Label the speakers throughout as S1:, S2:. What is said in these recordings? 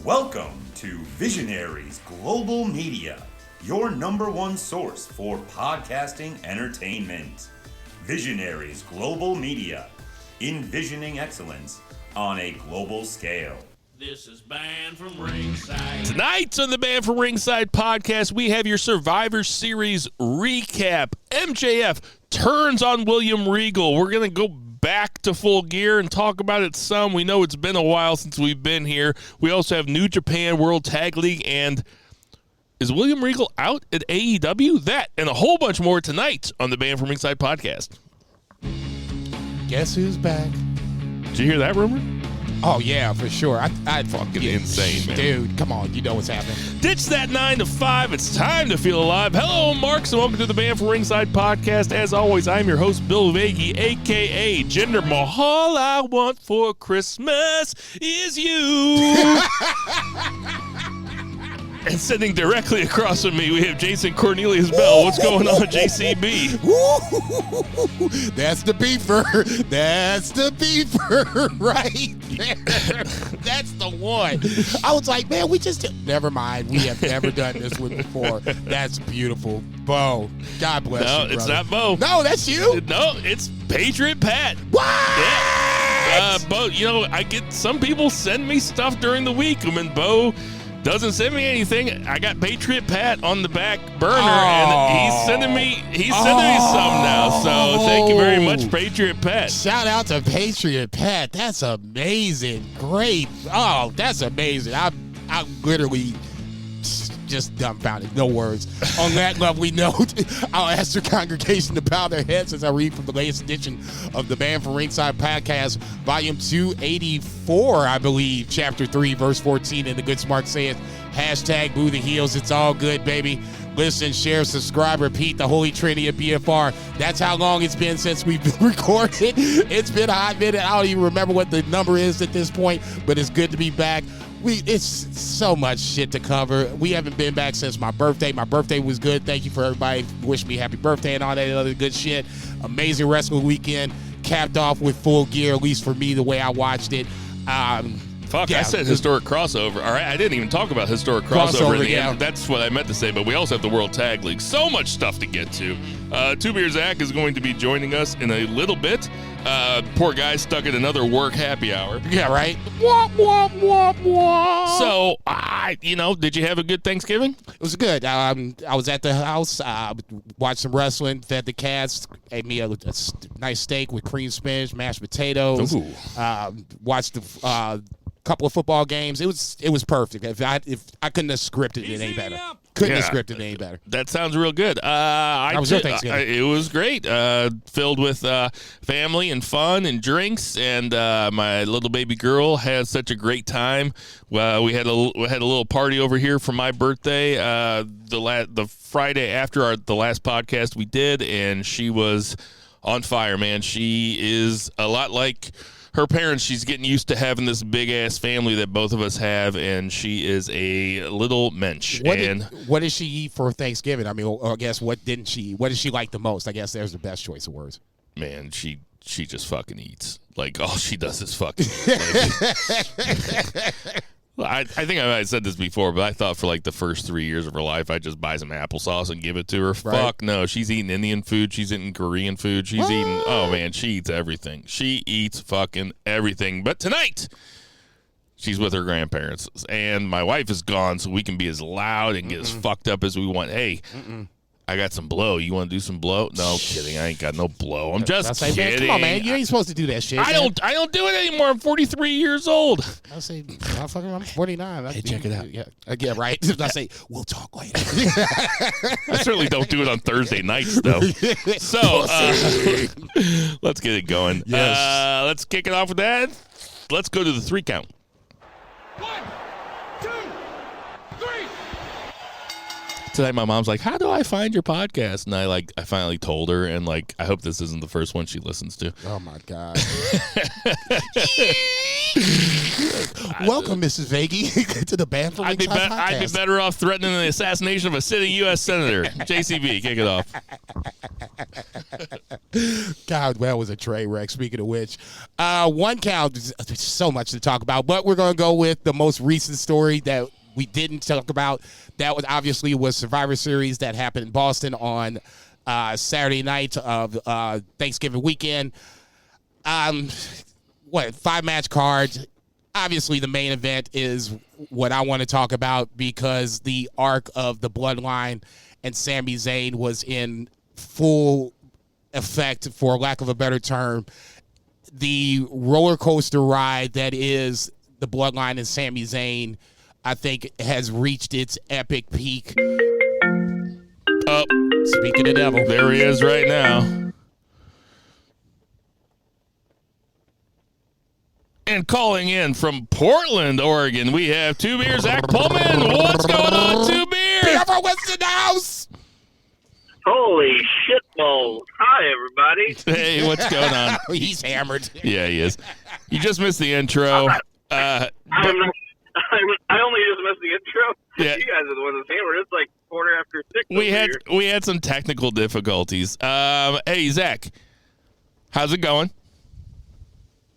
S1: Welcome to Visionaries Global Media, your number one source for podcasting entertainment. Visionaries Global Media, envisioning excellence on a global scale.
S2: This is Band From Ringside.
S3: Tonight on the Band From Ringside podcast, we have your Survivor Series recap. MJF turns on William Regal. We're going to go back to Full Gear and talk about it some. We know it's been a while since we've been here. We also have New Japan World Tag League, and is William Regal out at AEW? That and a whole bunch more tonight on the Band From Ringside podcast.
S4: Guess who's back?
S3: Did you hear that rumor?
S4: Oh, yeah, for sure. I'd
S3: Fucking insane, man.
S4: Dude, come on. You know what's happening.
S3: Ditch that 9 to 5. It's time to feel alive. Hello, Marks, and welcome to the Band From Ringside podcast. As always, I'm your host, Bill Vagey, a.k.a. Jinder Mahal. All I want for Christmas is you. And sitting directly across from me, we have Jason Cornelius Bell. What's going on, JCB?
S4: That's the beefer. That's the beefer right there. That's the one. I was like, man, never mind. We have never done this one before. That's beautiful. Bo, God bless you,
S3: No, it's
S4: brother.
S3: not Bo.
S4: No, that's you?
S3: No, it's Patriot Pat.
S4: What?
S3: Yeah. Bo, you know, I get some people send me stuff during the week. And when Bo doesn't send me anything, I got Patriot Pat on the back burner, and he's sending me some now. So thank you very much, Patriot Pat.
S4: Shout out to Patriot Pat. That's amazing. Great. Oh, that's amazing. I'm literally just dumbfounded. No words. On that lovely note, I'll ask the congregation to bow their heads as I read from the latest edition of the Band From Ringside podcast, volume 284, I believe, chapter 3, verse 14. And the good smart saith, hashtag boo the heels. It's all good, baby. Listen, share, subscribe, repeat the Holy Trinity of BFR. That's how long it's been since we've been recorded. It's been a hot minute. I don't even remember what the number is at this point, but it's good to be back. It's so much shit to cover. We haven't been back since my birthday. My birthday was good. Thank you for everybody wishing me happy birthday and all that other good shit. Amazing wrestling weekend. Capped off with Full Gear, at least for me, the way I watched it.
S3: Fuck, yeah, I said historic crossover. All right, I didn't even talk about historic crossover in the end. That's what I meant to say, but we also have the World Tag League. So much stuff to get to. Two Beer Zach is going to be joining us in a little bit. Poor guy stuck at another work happy hour.
S4: Yeah, right? Womp, womp, womp, womp.
S3: So, did you have a good Thanksgiving?
S4: It was good. I was at the house, watched some wrestling, fed the cats, ate me a nice steak with cream spinach, mashed potatoes.
S3: Ooh.
S4: Watched the couple of football games. It was perfect. If I couldn't have scripted it any better. Couldn't have scripted it any better.
S3: That sounds real good.
S4: How was your Thanksgiving?
S3: It was great. Filled with family and fun and drinks, and my little baby girl had such a great time. We had a little party over here for my birthday. The Friday after the last podcast we did, and she was on fire, man. She is a lot like her parents. She's getting used to having this big-ass family that both of us have, and she is a little mensch.
S4: What did she eat for Thanksgiving? I mean, I guess what didn't she eat? What did she like the most? I guess there's the best choice of words.
S3: Man, she just fucking eats. Like, all she does is fucking eat. I think I might have said this before, but I thought for like the first 3 years of her life, I'd just buy some applesauce and give it to her. Right. Fuck no. She's eating Indian food. She's eating Korean food. She's eating, oh man, she eats everything. She eats fucking everything. But tonight, she's with her grandparents, and my wife is gone, so we can be as loud and get as fucked up as we want. Hey, I got some blow. You want to do some blow? No, kidding. I ain't got no blow. I'm just kidding.
S4: Man, come on, man. You ain't supposed to do that shit.
S3: I don't do it anymore. I'm 43 years old.
S4: I say, I'm 49.
S3: Hey, check it out.
S4: Yeah, right. I say, we'll talk later.
S3: I certainly don't do it on Thursday nights, though. So, let's get it going.
S4: Yes.
S3: Let's kick it off with that. Let's go to the 3 count.
S2: 1, 2, 3.
S3: Today, my mom's like, how do I find your podcast? And I finally told her, and I hope this isn't the first one she listens to.
S4: Oh, my God. Welcome, Mrs. Vagey, to the Band From Ringside podcast.
S3: I'd be better off threatening the assassination of a sitting U.S. Senator. JCB, kick it off.
S4: God, that was a train wreck, speaking of which. One count, there's so much to talk about, but we're going to go with the most recent story that we didn't talk about. That was obviously Survivor Series that happened in Boston on Saturday night of Thanksgiving weekend. 5-match card. Obviously, the main event is what I want to talk about because the arc of the Bloodline and Sami Zayn was in full effect, for lack of a better term. The roller coaster ride that is the Bloodline and Sami Zayn, I think, has reached its epic peak.
S3: Oh,
S4: speaking of the devil,
S3: there he is right now. And calling in from Portland, Oregon, we have Two Beer Zach Pullman. What's going on, Two Beer?
S4: Beer for Winston House.
S5: Holy shitballs. Hi, everybody.
S3: Hey, what's going on?
S4: He's hammered.
S3: Yeah, he is. You just missed the intro.
S5: I only just missed the intro.
S3: Yeah.
S5: You guys are the ones that's hammered. It's like 6:15.
S3: We had some technical difficulties. Hey, Zach, how's it going?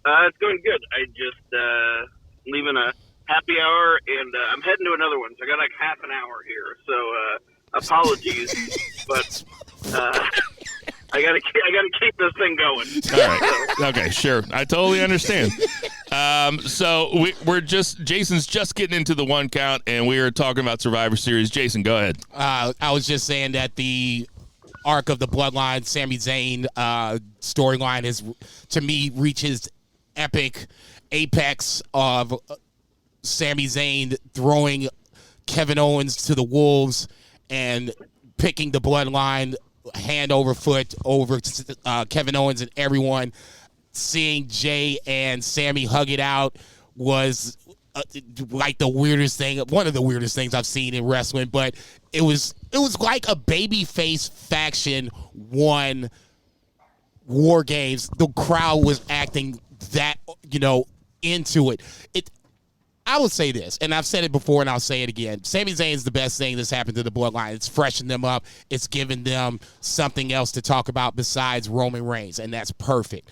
S5: It's going good. I just leaving a happy hour, and I'm heading to another one. So I got like half an hour here. So apologies, but I gotta keep this thing going.
S3: All right. Okay, sure. I totally understand. So Jason's just getting into the one count, and we are talking about Survivor Series. Jason, go ahead.
S4: I was just saying that the arc of the Bloodline, Sami Zayn storyline is, to me, reaches epic apex of Sami Zayn throwing Kevin Owens to the wolves and picking the Bloodline hand over foot over Kevin Owens and everyone. Seeing Jay and Sammy hug it out was like the weirdest thing, one of the weirdest things I've seen in wrestling. But it was like a babyface faction won War Games. The crowd was acting that, into it. I would say this, and I've said it before and I'll say it again. Sami Zayn is the best thing that's happened to the Bloodline. It's freshened them up. It's given them something else to talk about besides Roman Reigns, and that's perfect.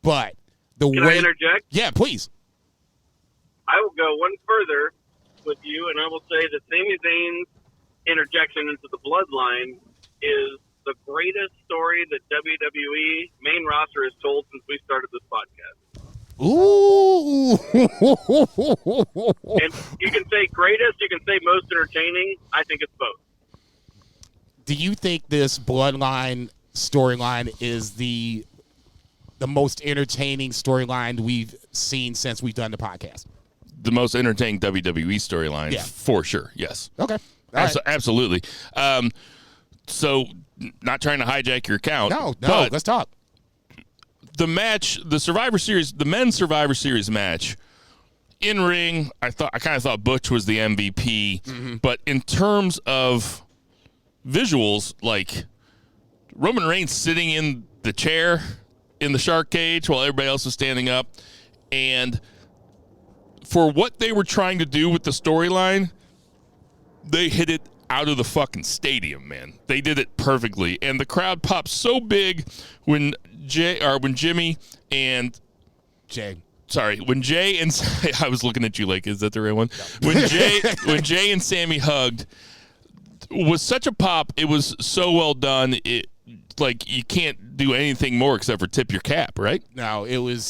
S4: But
S5: Can I interject?
S4: Yeah, please.
S5: I will go one further with you, and I will say that Sami Zayn's interjection into the Bloodline is the greatest story that WWE main roster has told since we started this podcast.
S4: Ooh.
S5: And you can say greatest, you can say most entertaining. I think it's both.
S4: Do you think this Bloodline storyline is the most entertaining storyline we've seen since we've done the podcast?
S3: The most entertaining WWE storyline,
S4: yeah,
S3: for sure. Yes.
S4: Okay.
S3: Absolutely. So, not trying to hijack your count.
S4: No.
S3: But
S4: let's talk.
S3: The match, the Survivor Series, the men's Survivor Series match, in ring, I kind of thought Butch was the MVP. Mm-hmm. But in terms of visuals, like Roman Reigns sitting in the chair in the shark cage while everybody else was standing up, and for what they were trying to do with the storyline, they hit it out of the fucking stadium, man. They did it perfectly, and the crowd popped so big when Jay and I was looking at you like, is that the right one? No. When Jay and Sammy hugged, was such a pop. It was so well done. It, like, you can't do anything more except for tip your cap, right?
S4: No, it would.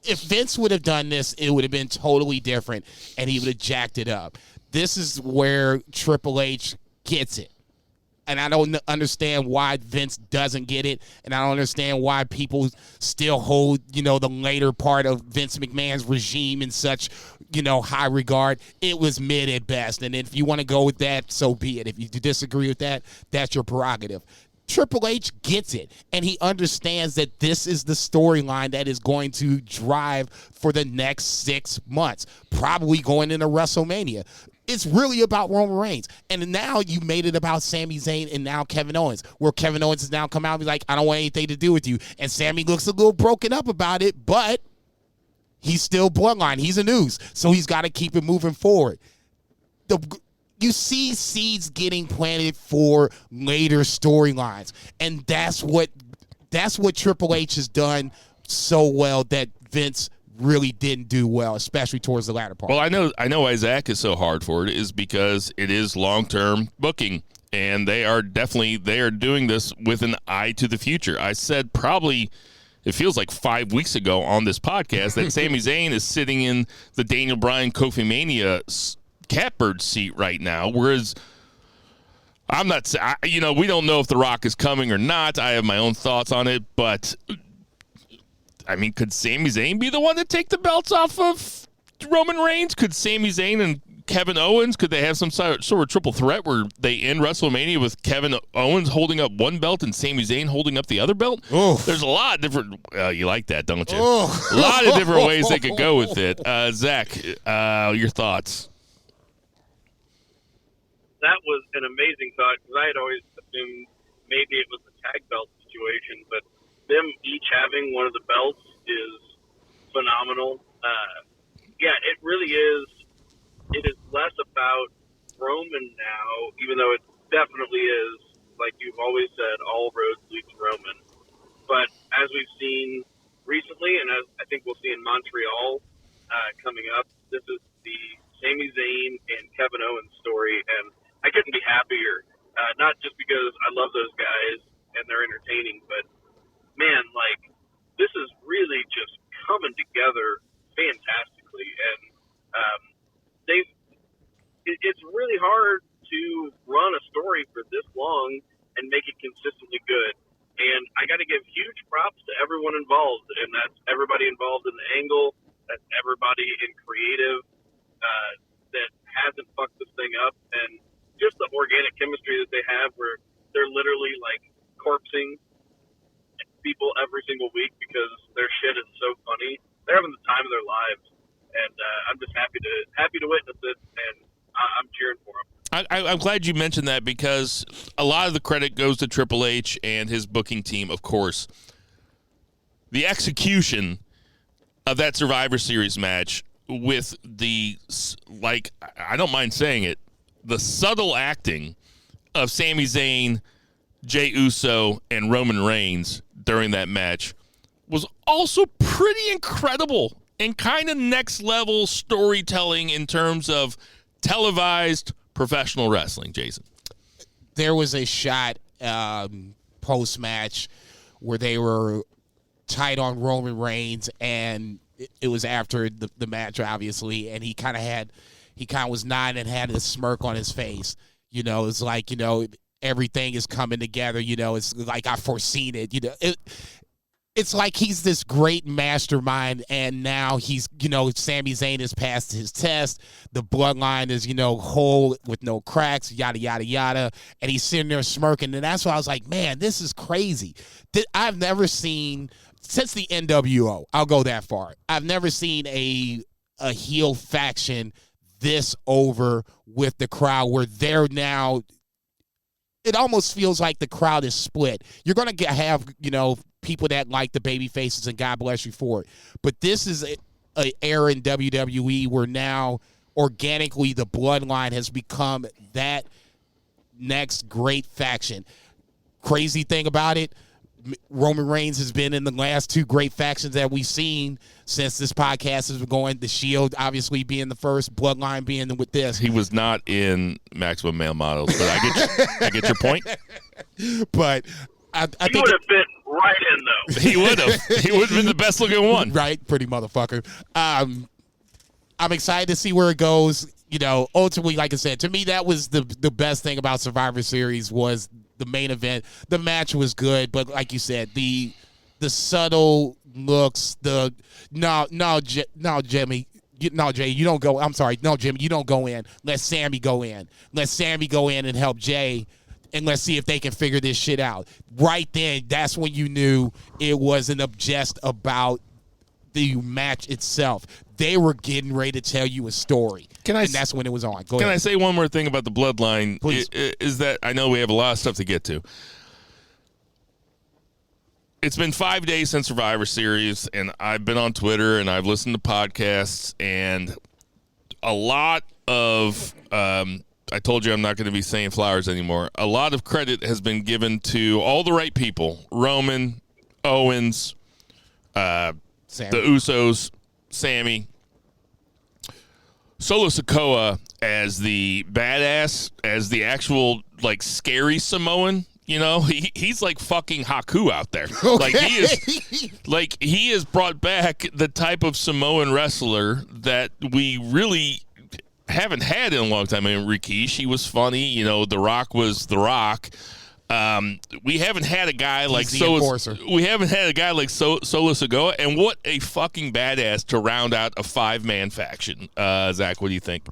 S4: If Vince would have done this, it would have been totally different, and he would have jacked it up. This is where Triple H gets it. And I don't understand why Vince doesn't get it, and I don't understand why people still hold, the later part of Vince McMahon's regime in such, high regard. It was mid at best, and if you want to go with that, so be it. If you disagree with that, that's your prerogative. Triple H gets it, and he understands that this is the storyline that is going to drive for the next 6 months, probably going into WrestleMania. It's really about Roman Reigns. And now you made it about Sami Zayn and now Kevin Owens, where Kevin Owens has now come out and be like, I don't want anything to do with you. And Sami looks a little broken up about it, but he's still Bloodline. He's a news, so he's got to keep it moving forward. you see seeds getting planted for later storylines, and that's what Triple H has done so well that Vince really didn't do well, especially towards the latter part.
S3: Well, I know why Zach is so hard for it is because it is long-term booking, and they are doing this with an eye to the future. I said probably it feels like 5 weeks ago on this podcast that Sami Zayn is sitting in the Daniel Bryan Kofi Mania catbird seat right now, whereas we don't know if The Rock is coming or not. I have my own thoughts on it, but I mean, could Sami Zayn be the one to take the belts off of Roman Reigns? Could Sami Zayn and Kevin Owens, could they have some sort of triple threat where they end WrestleMania with Kevin Owens holding up one belt and Sami Zayn holding up the other belt?
S4: Oof.
S3: There's a lot of different you like that, don't you?
S4: Oof.
S3: A lot of different ways they could go with it. Zach, your thoughts?
S5: That was an amazing thought because I had always assumed maybe it was a tag belt situation, but them each having one of the belts is phenomenal. Yeah, it really is. It is less about Roman now, even though it definitely is, like you've always said, all roads lead to Roman. But as we've seen recently, and as I think we'll see in Montreal coming up, this is the Sami Zayn and Kevin Owens story, and I couldn't be happier. Not just because I love those guys and they're entertaining, but man, like this is really just coming together fantastically, and it's really hard to run a story for this long and make it consistently good. And I got to give huge props to everyone involved, and that's everybody involved in the angle, that's everybody in creative that hasn't fucked this thing up, and just the organic chemistry that they have where they're literally like corpsing people every single week because their shit is so funny. They're having the time of their lives, and I'm just happy to witness it, and I'm cheering for them.
S3: I'm glad you mentioned that because a lot of the credit goes to Triple H and his booking team, of course. The execution of that Survivor Series match with I don't mind saying it, the subtle acting of Sami Zayn, Jey Uso, and Roman Reigns during that match was also pretty incredible and kind of next level storytelling in terms of televised professional wrestling, Jason.
S4: There was a shot post-match where they were tight on Roman Reigns, and it was after the match, obviously, and he kind of was nodding and had a smirk on his face. You know, it's like, you know, everything is coming together. You know, it's like I foreseen it. You know, it's like he's this great mastermind, and now he's, you know, Sami Zayn has passed his test. The bloodline is, you know, whole with no cracks, yada, yada, yada. And he's sitting there smirking. And that's why I was like, man, this is crazy. I've never seen, since the NWO, I'll go that far, I've never seen a heel faction this over with the crowd where they're now, it almost feels like the crowd is split. You're going to have, you know, people that like the baby faces, and God bless you for it. But this is an era in WWE where now organically the bloodline has become that next great faction. Crazy thing about it, Roman Reigns has been in the last two great factions that we've seen since this podcast has been going. The Shield obviously being the first, Bloodline being with this.
S3: He was not in Maximum Male Models, but I get your point.
S4: But I think
S5: he would have fit right in, though.
S3: He would have. He would have been the best looking one.
S4: Right, pretty motherfucker. I'm excited to see where it goes. You know, ultimately, like I said, to me, that was the best thing about Survivor Series was the main event. The match was good, but like you said, the subtle looks, Jimmy. No, Jay, you don't go. I'm sorry. No, Jimmy, you don't go in. Let Sammy go in. Let Sammy go in and help Jay, and let's see if they can figure this shit out. Right then, that's when you knew it wasn't just about the match itself. They were getting ready to tell you a story, and that's when it was on. Go ahead.
S3: Can I say one more thing about the Bloodline?
S4: Please.
S3: Is that I know we have a lot of stuff to get to. It's been 5 days since Survivor Series, and I've been on Twitter, and I've listened to podcasts, and a lot of I told you I'm not going to be saying flowers anymore. A lot of credit has been given to all the right people. Roman, Owens, the Usos, Sammy. Solo Sikoa as the badass, as the actual, like, scary Samoan. You know, he's like fucking Haku out there.
S4: Okay.
S3: He has brought back the type of Samoan wrestler that we really haven't had in a long time. I mean, Rikishi was funny. You know, The Rock was The Rock. We haven't had a guy like Solo Sikoa, and what a fucking badass to round out a 5-man faction. Zach, what do you think?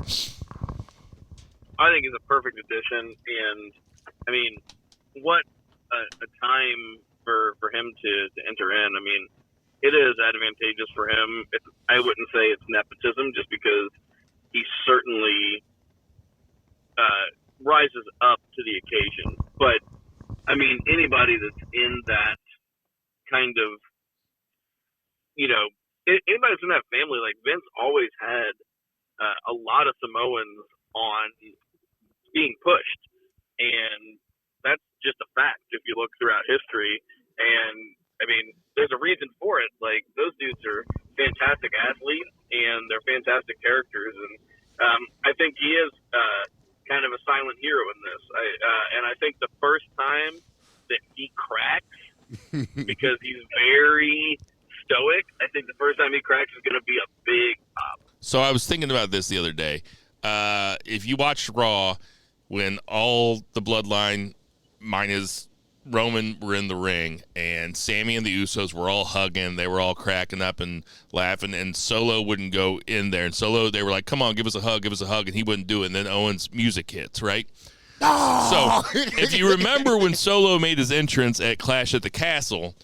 S5: I think he's a perfect addition, and I mean, what a time for him to enter in. I mean, it is advantageous for him. I wouldn't say it's nepotism, just because he certainly rises up to the occasion. But I mean, anybody that's in that kind of, you know, anybody that's in that family, like Vince always had a lot of Samoans on being pushed, and that's just a fact if you look throughout history. And I mean, there's a reason for it. Like, those dudes are fantastic athletes, and they're fantastic characters, and I think he is kind of a silent hero in this. And I think the first time that he cracks, because he's very stoic, I think the first time he cracks is going to be a big pop.
S3: So I was thinking about this the other day. If you watched Raw, when all the Bloodline minus Roman were in the ring, and Sammy and the Usos were all hugging, they were all cracking up and laughing, and Solo wouldn't go in there. And Solo, they were like, come on, give us a hug, and he wouldn't do it. And then Owens' music hits, right? Oh! So if you remember when Solo made his entrance at Clash at the Castle,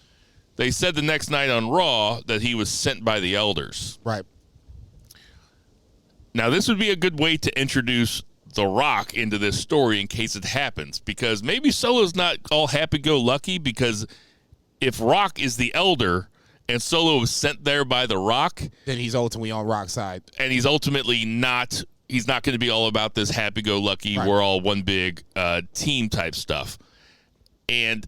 S3: they said the next night on Raw that he was sent by the elders.
S4: Right.
S3: Now, this would be a good way to introduce The Rock into this story in case it happens, because maybe Solo's not all happy-go-lucky, because if Rock is the elder and Solo was sent there by The Rock,
S4: then he's ultimately on Rock's side.
S3: And he's ultimately not, he's not going to be all about this happy-go-lucky, right, we're all one big team type stuff. And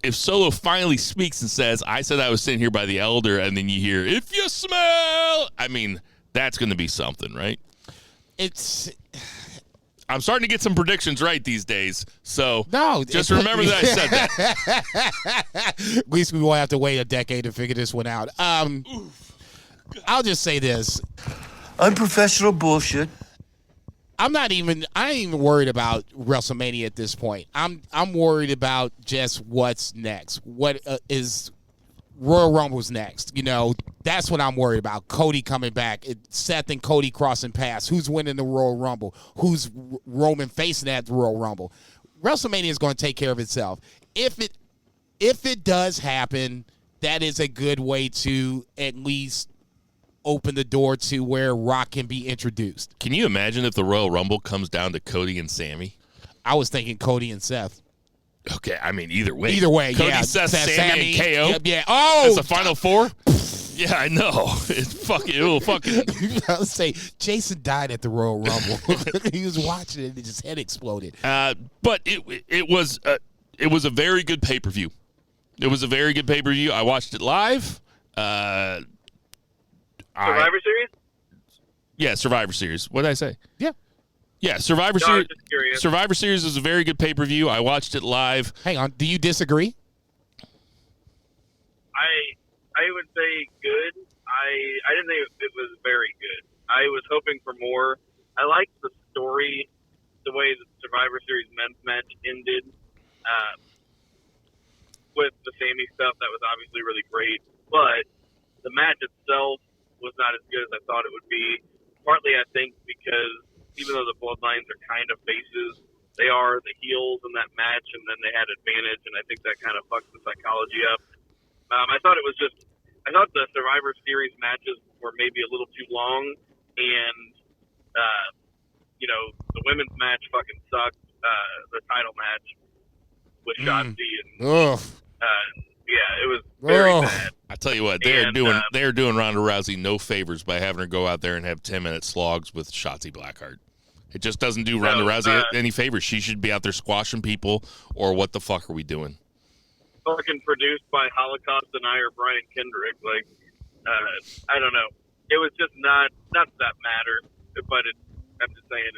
S3: if Solo finally speaks and says, I said I was sitting here by the elder, and then you hear, if you smell, I mean, that's going to be something, right? I'm starting to get some predictions right these days, so just remember that I said that.
S4: At least we won't have to wait a decade to figure this one out. I'll just say this.
S6: Unprofessional bullshit.
S4: I ain't even worried about WrestleMania at this point. I'm worried about just what's next. What is Royal Rumble's next? You know, that's what I'm worried about. Cody coming back. Seth and Cody crossing paths. Who's winning the Royal Rumble? Who's Roman facing at the Royal Rumble? WrestleMania is going to take care of itself. If it does happen, that is a good way to at least open the door to where Rock can be introduced.
S3: Can you imagine if the Royal Rumble comes down to Cody and Sammy?
S4: I was thinking Cody and Seth.
S3: Okay, I mean, either way.
S4: Cody,
S3: yeah. Seth, Sammy, and KO.
S4: Yeah. Oh!
S3: That's the final four? Yeah, I know. It will fucking.
S4: I would say Jason died at the Royal Rumble. He was watching it and his head exploded.
S3: But it was a very good pay-per-view. It was a very good pay-per-view. I watched it live.
S5: Survivor Series?
S3: Yeah, Survivor Series. What did I say?
S4: Yeah.
S3: Yeah, Survivor Series. Survivor Series is a very good pay-per-view. I watched it live.
S4: Hang on. Do you disagree?
S5: I would say good. I didn't think it was very good. I was hoping for more. I liked the story, the way the Survivor Series men's match ended with the Sammy stuff. That was obviously really great. But the match itself was not as good as I thought it would be. Partly, I think, because even though the Bloodlines are kind of faces, they are the heels in that match, and then they had advantage, and I think that kind of fucked the psychology up. I thought the Survivor Series matches were maybe a little too long, and the women's match fucking sucked. The title match with Shotzi and it was very bad.
S3: I tell you what, they're doing Ronda Rousey no favors by having her go out there and have 10-minute slogs with Shotzi Blackheart. It just doesn't do Ronda Rousey any favors. She should be out there squashing people, or what the fuck are we doing?
S5: Fucking produced by Holocaust denier Brian Kendrick. Like, I don't know. It was just not that matter, but I'm just saying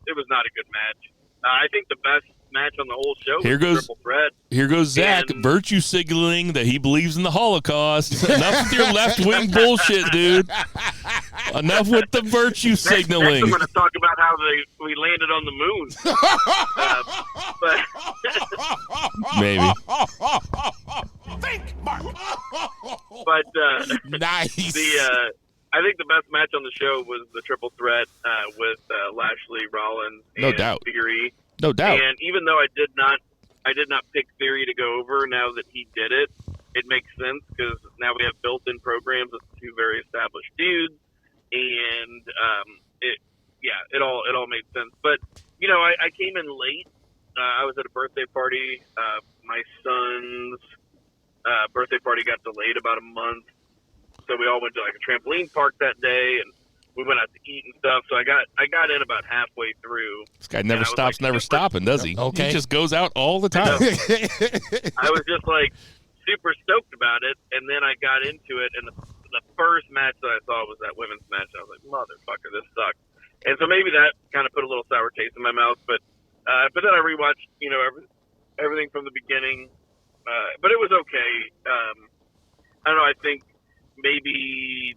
S5: it was not a good match. I think the best match on the whole show was Triple Threat.
S3: Here goes Zach, virtue signaling that he believes in the Holocaust. Enough with your left-wing bullshit, dude. Enough with the virtue signaling.
S5: Next, I'm going to talk about how we landed on the moon.
S3: Maybe.
S2: Think, Mark.
S5: But
S4: nice.
S5: I think the best match on the show was the Triple Threat with Lashley, Rollins, and Theory.
S3: No doubt.
S5: And even though I did not pick Theory to go over, now that he did it, it makes sense because now we have built-in programs with two very established dudes, and it all made sense. But I came in late. I was at a birthday party. My son's birthday party got delayed about a month, so we all went to like a trampoline park that day, and we went out to eat and stuff. So I got in about halfway through.
S3: This guy never stops, never stopping, does he?
S4: Okay.
S3: He just goes out all the time.
S5: I was just like super stoked about it, and then I got into it, and the first match that I saw was that women's match. I was like, motherfucker, this sucks. And so maybe that kind of put a little sour taste in my mouth, but then I rewatched, everything from the beginning, but it was okay. I don't know. I think maybe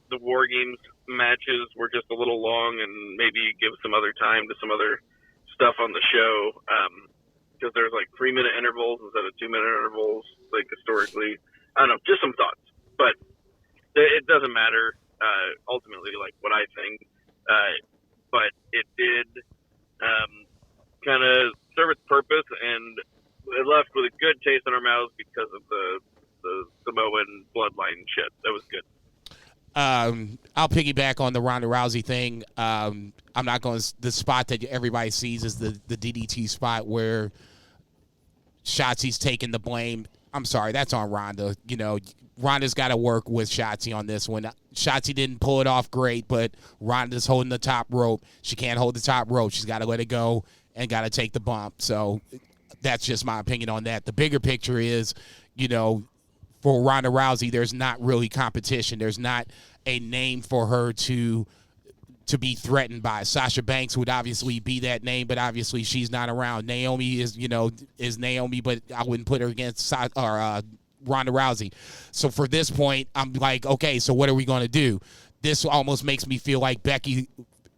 S5: the War Games matches were just a little long, and maybe give some other time to some other stuff on the show, because there's like 3-minute intervals instead of 2-minute intervals, like historically. I don't know, just some thoughts, but it doesn't matter ultimately, like what I think. But it did kind of serve its purpose, and it left with a good taste in our mouths because of the Samoan bloodline shit. That was good.
S4: I'll piggyback on the Ronda Rousey thing. I'm not going to – the spot that everybody sees is the DDT spot where Shotzi's taking the blame. I'm sorry, that's on Ronda. Ronda's got to work with Shotzi on this one. Shotzi didn't pull it off great, but Ronda's holding the top rope. She can't hold the top rope. She's got to let it go and got to take the bump. So that's just my opinion on that. The bigger picture is, for Ronda Rousey, there's not really competition. There's not a name for her to be threatened by. Sasha Banks would obviously be that name, but obviously she's not around. Naomi is Naomi, but I wouldn't put her against Ronda Rousey. So for this point, I'm like, okay, so what are we going to do? This almost makes me feel like Becky.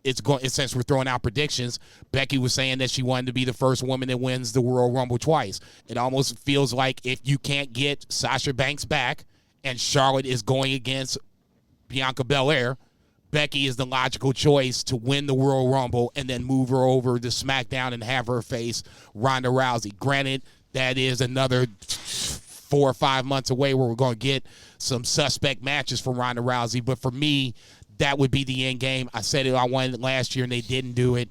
S4: Since we're throwing out predictions, Becky was saying that she wanted to be the first woman that wins the Royal Rumble twice. It almost feels like if you can't get Sasha Banks back and Charlotte is going against Bianca Belair, Becky is the logical choice to win the Royal Rumble and then move her over to SmackDown and have her face Ronda Rousey. Granted, that is another 4 or 5 months away where we're going to get some suspect matches from Ronda Rousey, but for me, that would be the end game. I said I wanted it last year and they didn't do it.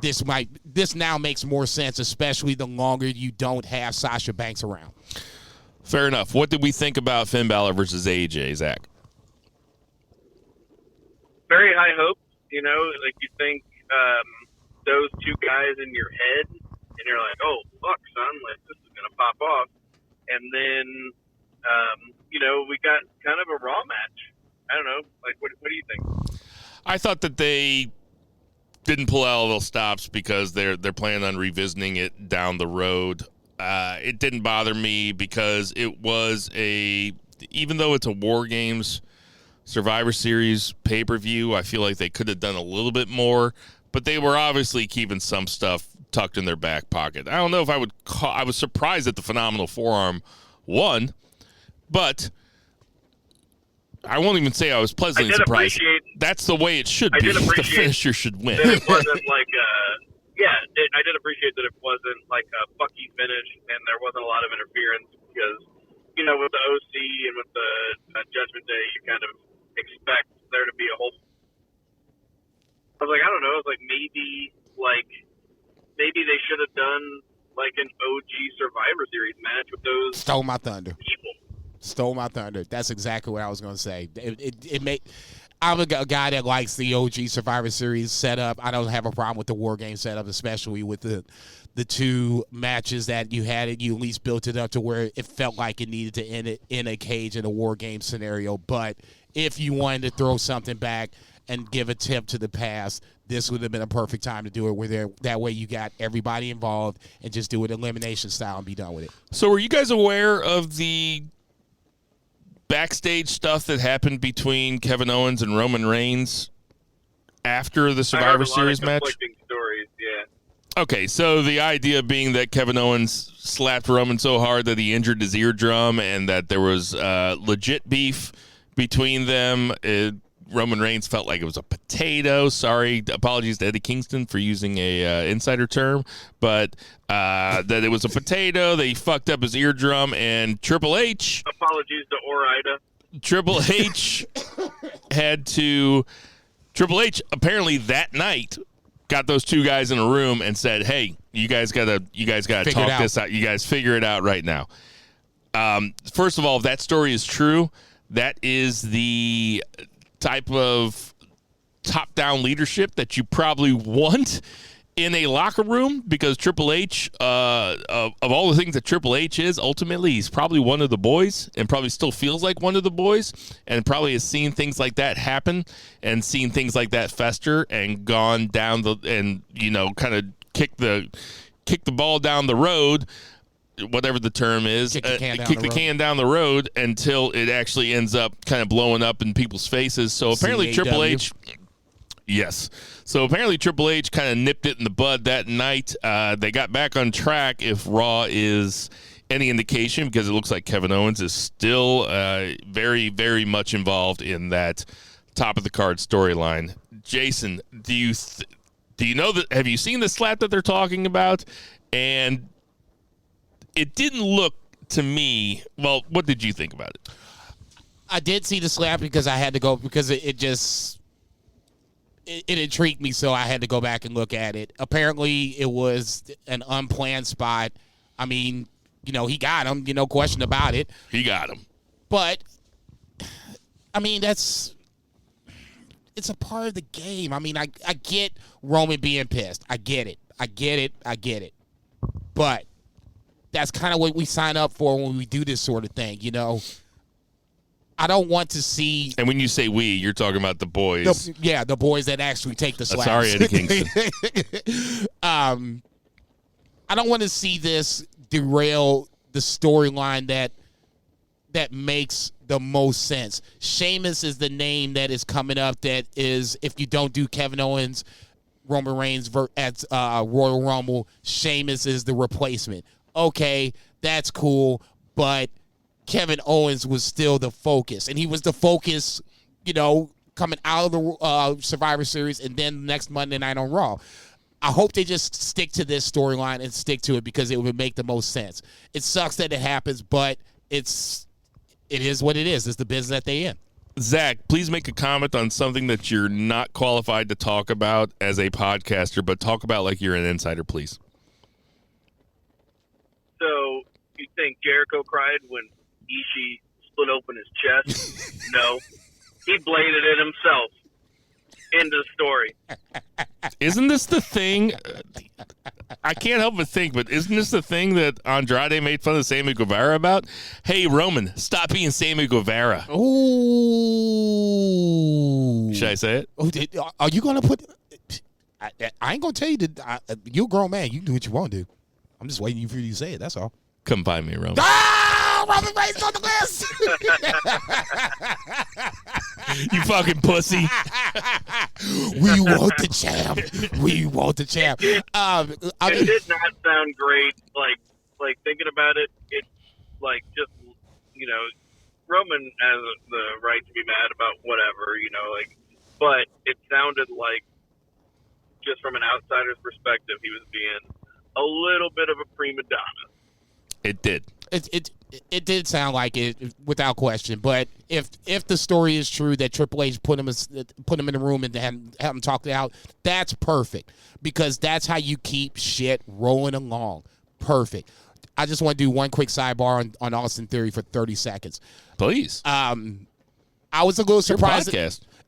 S4: This now makes more sense, especially the longer you don't have Sasha Banks around.
S3: Fair enough. What did we think about Finn Balor versus AJ, Zach?
S5: Very high hopes, like you think those two guys in your head, and you're like, oh, fuck, son, like this is going to pop off. And then, we got kind of a Raw match. I don't know. Like, what do you think?
S3: I thought that they didn't pull out all those stops because they're planning on revisiting it down the road. It didn't bother me because it was even though it's a War Games Survivor Series pay-per-view, I feel like they could have done a little bit more, but they were obviously keeping some stuff tucked in their back pocket. I don't know if I was surprised that the Phenomenal Forearm won, but I won't even say I was pleasantly surprised. That's the way it should be. The finisher should win.
S5: That it wasn't like I did appreciate that it wasn't like a fucky finish and there wasn't a lot of interference because, with the OC and with the Judgment Day, you kind of expect there to be a whole. I was like, I don't know. I was like, maybe they should have done like an OG Survivor Series match with those.
S4: Stole my thunder.
S5: People.
S4: Stole my thunder. That's exactly what I was going to say. I'm a guy that likes the OG Survivor Series setup. I don't have a problem with the War Game setup, especially with the two matches that you had. You at least built it up to where it felt like it needed to end it in a cage in a War Game scenario. But if you wanted to throw something back and give a tip to the past, this would have been a perfect time to do it. That way you got everybody involved and just do it elimination style and be done with it.
S3: So were you guys aware of the backstage stuff that happened between Kevin Owens and Roman Reigns after the Survivor Series match?
S5: Stories, yeah.
S3: Okay, so the idea being that Kevin Owens slapped Roman so hard that he injured his eardrum and that there was legit beef between them. Roman Reigns felt like it was a potato. Sorry, apologies to Eddie Kingston for using a insider term, but that it was a potato. They fucked up his eardrum, and Triple H.
S5: Apologies to Orida.
S3: Triple H Triple H apparently that night got those two guys in a room and said, "Hey, you guys gotta talk this out. You guys figure it out right now." First of all, if that story is true, that is the type of top-down leadership that you probably want in a locker room, because Triple H, of all the things that Triple H is, ultimately he's probably one of the boys and probably still feels like one of the boys and probably has seen things like that happen and seen things like that fester and gone down kind of kick the ball down the road, whatever the term is, kick the can down the road until it actually ends up kind of blowing up in people's faces. So apparently Triple H, yes. So apparently Triple H kind of nipped it in the bud that night. They got back on track, if Raw is any indication, because it looks like Kevin Owens is still very, very much involved in that top of the card storyline. Jason, do you know that? Have you seen the slap that they're talking about? And it didn't look to me. Well, what did you think about it?
S4: I did see the slap because I had to go, because it intrigued me, so I had to go back and look at it. Apparently, it was an unplanned spot. I mean, he got him, no question about it.
S3: He got him.
S4: But, I mean, it's a part of the game. I mean, I get Roman being pissed. I get it. But that's kind of what we sign up for when we do this sort of thing, I don't want to see. And
S3: when you say we, you're talking about the boys.
S4: The boys that actually take the slaps.
S3: Sorry, Eddie Kingston.
S4: I don't want to see this derail the storyline that makes the most sense. Sheamus is the name that is coming up. That is, if you don't do Kevin Owens, Roman Reigns at Royal Rumble, Sheamus is the replacement. Okay, that's cool, but Kevin Owens was still the focus, and he was the focus, coming out of the Survivor Series and then next Monday night on Raw. I hope they just stick to this storyline and stick to it, because it would make the most sense. It sucks that it happens, but it is what it is. It's the business that they in.
S3: Zach, please make a comment on something that you're not qualified to talk about as a podcaster, but talk about like you're an insider, please.
S5: So, you think Jericho cried when Ishii split open his chest? No. He bladed it himself. End of story.
S3: Isn't this the thing? I can't help but think, but isn't this the thing that Andrade made fun of Sammy Guevara about? Hey, Roman, stop being Sammy Guevara.
S4: Ooh.
S3: Should I say it?
S4: Oh, are you going to put... I ain't going to tell you that... You're a grown man. You can do what you want to do. I'm just waiting for you to say it. That's all.
S3: Come find me, Roman.
S4: Ah! Roman Reigns on the list!
S3: You fucking pussy.
S4: We want the champ. We want the champ.
S5: It did not sound great. Like thinking about it, it's like just, Roman has the right to be mad about whatever, but it sounded like, just from an outsider's perspective, he was being a little bit of a prima donna.
S3: It did.
S4: It did sound like it, without question. But if the story is true that Triple H put him in the room and have him talk it out, that's perfect, because that's how you keep shit rolling along. Perfect. I just want to do one quick sidebar on Austin Theory for 30 seconds.
S3: Please.
S4: I was a little surprised.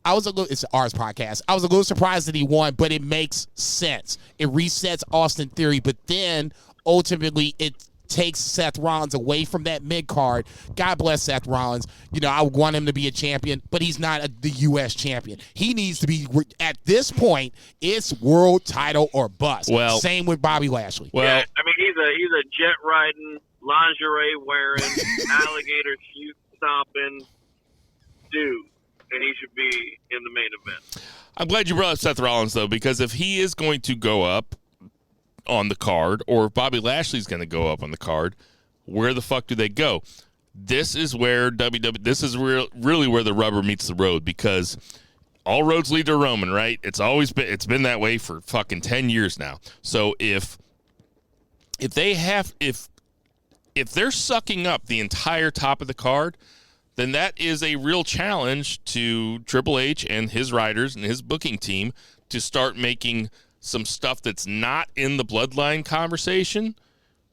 S4: It's ours podcast. I was a little surprised that he won, but it makes sense. It resets Austin Theory, but then ultimately it takes Seth Rollins away from that mid card. God bless Seth Rollins. I want him to be a champion, but he's not the U.S. champion. He needs to be, at this point, it's world title or bust.
S3: Well,
S4: same with Bobby Lashley.
S3: Well,
S5: yeah, I mean, he's a jet riding, lingerie wearing, alligator shoot stomping dude, and he should be in the main event.
S3: I'm glad you brought up Seth Rollins, though, because if he is going to go up on the card, or if Bobby Lashley's going to go up on the card, where the fuck do they go? This is where really where the rubber meets the road, because all roads lead to Roman, right? It's been that way for fucking 10 years now. So if they're sucking up the entire top of the card, then that is a real challenge to Triple H and his writers and his booking team to start making some stuff that's not in the bloodline conversation.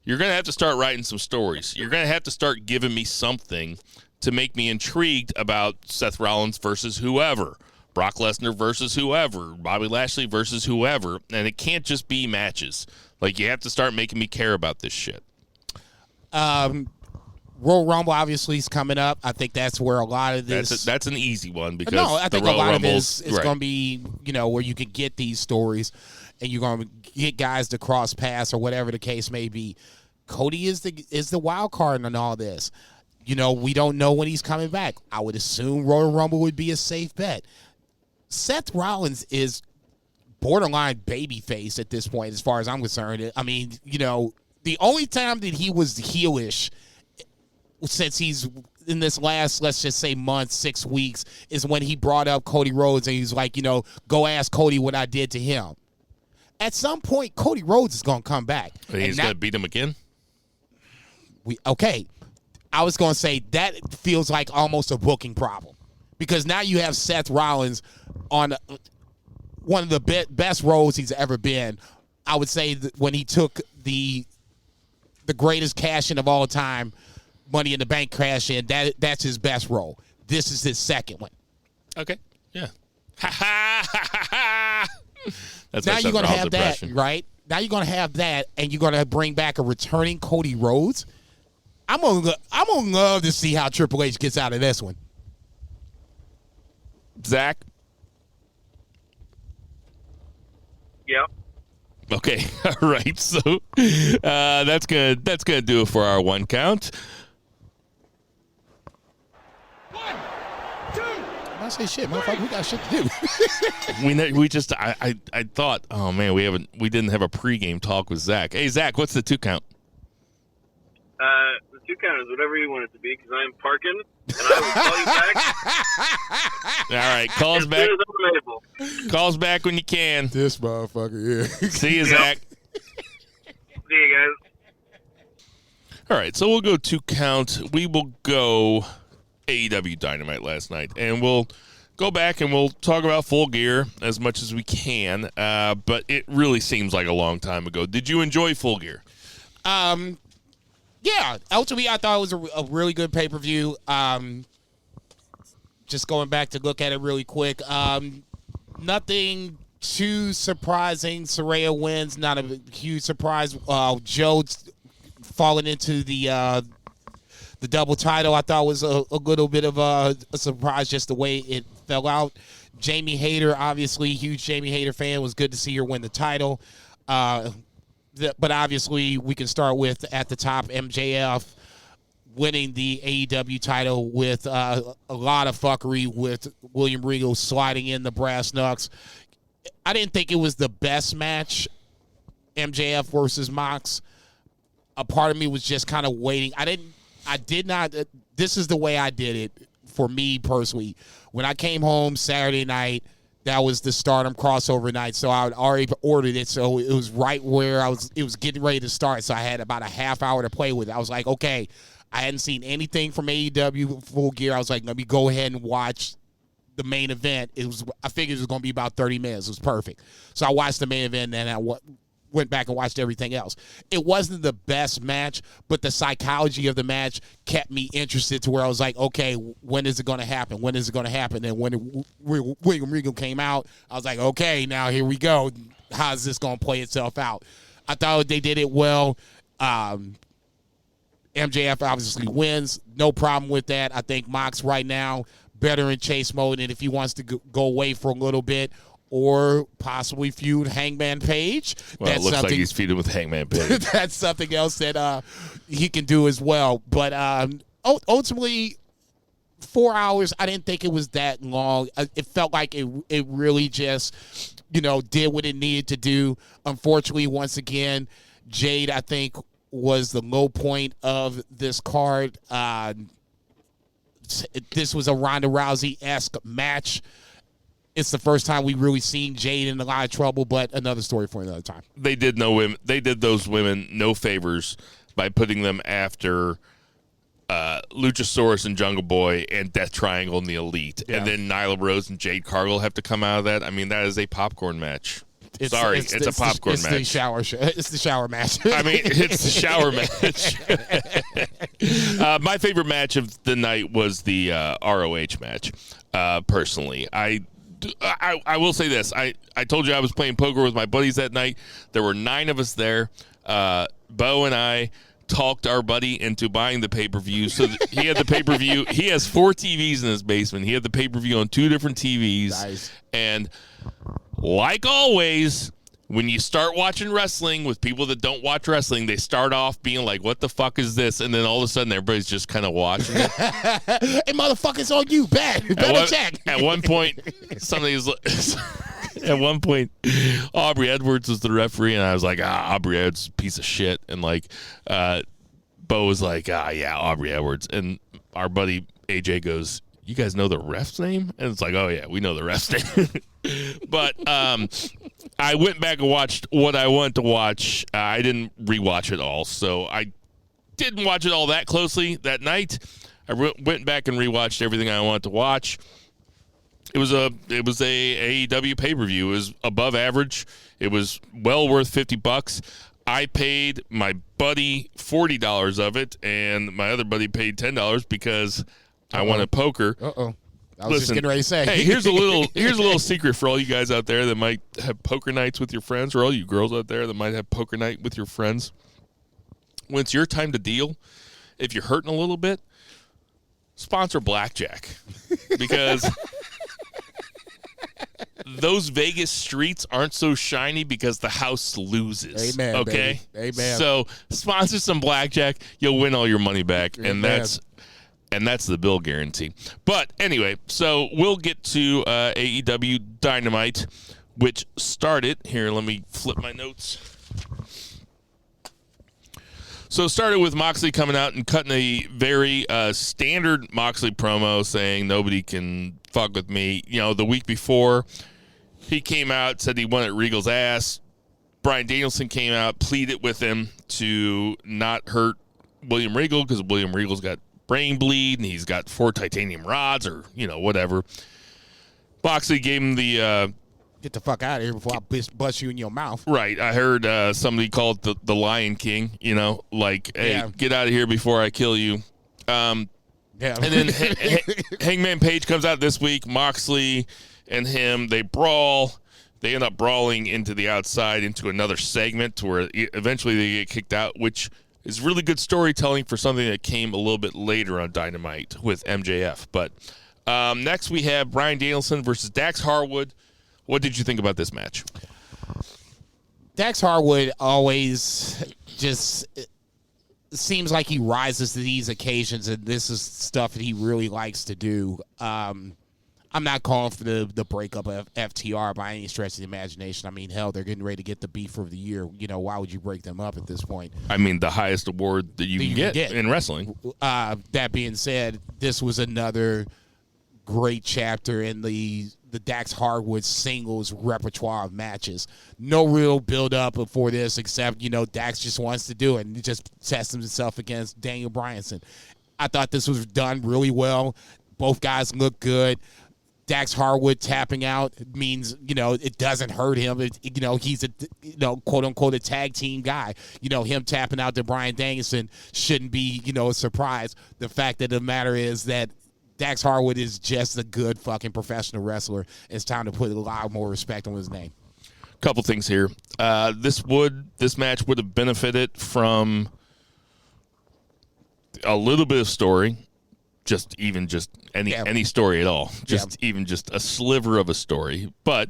S3: You're going to have to start writing some stories. You're going to have to start giving me something to make me intrigued about Seth Rollins versus whoever, Brock Lesnar versus whoever, Bobby Lashley versus whoever, and it can't just be matches. Like, you have to start making me care about this shit.
S4: Royal Rumble obviously is coming up. I think that's where a lot of this.
S3: That's an easy one, because
S4: I think
S3: the
S4: a lot
S3: Rumble
S4: of it is going to be, where you could get these stories, and you're going to get guys to cross paths or whatever the case may be. Cody is the wild card in all this. We don't know when he's coming back. I would assume Royal Rumble would be a safe bet. Seth Rollins is borderline babyface at this point, as far as I'm concerned. I mean, the only time that he was heelish since he's in this last, let's just say, month, 6 weeks, is when he brought up Cody Rhodes, and he's like, go ask Cody what I did to him. At some point, Cody Rhodes is going to come back.
S3: He's going to beat him again?
S4: Okay. I was going to say that feels like almost a booking problem, because now you have Seth Rollins on one of the best roads he's ever been. I would say that when he took the greatest cash-in of all time, Money in the Bank cash in, that's his best role. This is his second one.
S3: Okay. Yeah. Ha ha ha ha. That's
S4: now you're going to have that, right? Now you're going to have that, and you're going to bring back a returning Cody Rhodes. I'm gonna love to see how Triple H gets out of this one.
S3: Zach?
S5: Yep.
S3: Okay. All right. So that's gonna do it for our one count.
S4: I say shit, motherfucker. We got shit to do.
S3: we just I thought, oh man, we didn't have a pregame talk with Zach. Hey Zach, what's the 2 count?
S5: The 2 count is whatever you want it to be, because I'm parking, and I will call you back.
S3: All right, call us back.
S5: As soon as I'm available.
S3: Call us back when you can.
S4: This motherfucker, yeah.
S3: See you, Zach.
S5: See you guys.
S3: All right, so we'll go 2 count. We will go AEW Dynamite last night, and we'll go back and we'll talk about Full Gear as much as we can, but it really seems like a long time ago. Did you enjoy Full Gear?
S4: Yeah, ultimately I thought it was a really good pay-per-view. Just going back to look at it really quick, nothing too surprising. Saraya wins, not a huge surprise. Joe falling into the double title, I thought was a little bit of a surprise, just the way it fell out. Jamie Hayter, obviously, huge Jamie Hayter fan. It was good to see her win the title. But obviously, we can start with, at the top, MJF winning the AEW title with a lot of fuckery, with William Regal sliding in the brass knucks. I didn't think it was the best match, MJF versus Mox. A part of me was just kind of waiting. I did not. This is the way I did it for me personally. When I came home Saturday night, that was the Stardom crossover night, so I had already ordered it, so it was right where it was getting ready to start, so I had about a half hour to play with it. I was like, okay, I hadn't seen anything from AEW Full Gear. I was like, let me go ahead and watch the main event. I figured it was going to be about 30 minutes. It was perfect. So I watched the main event, and went back and watched everything else. It wasn't the best match, but the psychology of the match kept me interested to where I was like, okay, when is it going to happen? When is it going to happen? And when William Regal came out, I was like, okay, now here we go. How's this going to play itself out? I thought they did it well. MJF obviously wins. No problem with that. I think Mox right now better in chase mode, and if he wants to go away for a little bit, or possibly feud Hangman Page.
S3: Well, it looks like he's feuding with Hangman Page.
S4: That's something else that he can do as well. But ultimately, 4 hours, I didn't think it was that long. It felt like it really just, did what it needed to do. Unfortunately, once again, Jade, I think, was the low point of this card. This was a Ronda Rousey-esque match. It's the first time we've really seen Jade in a lot of trouble, but another story for another time.
S3: They did those women no favors by putting them after Luchasaurus and Jungle Boy and Death Triangle and the Elite. Yeah. And then Nyla Rose and Jade Cargill have to come out of that. I mean, that is a popcorn match. It's a popcorn match.
S4: It's the shower match.
S3: I mean, it's the shower match. My favorite match of the night was the ROH match, personally. I will say this. I told you I was playing poker with my buddies that night. There were 9 of us there. Bo and I talked our buddy into buying the pay-per-view. So he had the pay-per-view. He has 4 TVs in his basement. He had the pay-per-view on 2 different TVs. Nice. And like always, when you start watching wrestling with people that don't watch wrestling, they start off being like, what the fuck is this? And then all of a sudden, everybody's just kind of watching it.
S4: Hey, motherfuckers on you, better check.
S3: At one point, Aubrey Edwards was the referee, and I was like, Aubrey Edwards is a piece of shit. And Bo was like, yeah, Aubrey Edwards. And our buddy AJ goes, you guys know the ref's name? And it's like, oh, yeah, we know the ref's name. But I went back and watched what I wanted to watch. I didn't rewatch it all, so I didn't watch it all that closely that night. I went back and rewatched everything I wanted to watch. It was a AEW pay-per-view. It was above average. It was well worth $50. I paid my buddy $40 of it, and my other buddy paid $10 because I wanted poker.
S4: I was just getting ready to say.
S3: Hey, here's a little secret for all you guys out there that might have poker nights with your friends, or all you girls out there that might have poker night with your friends. When it's your time to deal, if you're hurting a little bit, sponsor blackjack, because those Vegas streets aren't so shiny because the house loses.
S4: Amen.
S3: Okay.
S4: Baby. Amen.
S3: So sponsor some blackjack, you'll win all your money back,
S4: Amen.
S3: and that's the bill guarantee. But anyway, so we'll get to AEW Dynamite, which started here. Let me flip my notes. So it started with Moxley coming out and cutting a very standard Moxley promo saying nobody can fuck with me. The week before, he came out, said he wanted Regal's ass. Bryan Danielson came out, pleaded with him to not hurt William Regal because William Regal's got brain bleed and he's got 4 titanium rods or, whatever. Moxley gave him the...
S4: Get the fuck out of here before I bust you in your mouth.
S3: Right. I heard somebody call it the Lion King, hey, get out of here before I kill you. And then Hangman Page comes out this week. Moxley and him, they brawl. They end up brawling into the outside into another segment to where eventually they get kicked out, which is really good storytelling for something that came a little bit later on Dynamite with MJF. But next we have Bryan Danielson versus Dax Harwood. What did you think about this match?
S4: Dax Harwood always just seems like he rises to these occasions, and this is stuff that he really likes to do. I'm not calling for the breakup of FTR by any stretch of the imagination. I mean, hell, they're getting ready to get the Beef of the Year. Why would you break them up at this point? I
S3: mean, the highest award that you can get in wrestling.
S4: That being said, this was another great chapter in the Dax Harwood singles repertoire of matches. No real build-up before this except, Dax just wants to do it and just tests himself against Daniel Bryanson. I thought this was done really well. Both guys look good. Dax Harwood tapping out means, it doesn't hurt him. He's a, quote unquote, a tag team guy. Him tapping out to Bryan Danielson shouldn't be, a surprise. The fact of the matter is that Dax Harwood is just a good fucking professional wrestler. It's time to put a lot more respect on his name.
S3: Couple things here. This match would have benefited from a little bit of story. Just any story at all. Even just a sliver of a story. But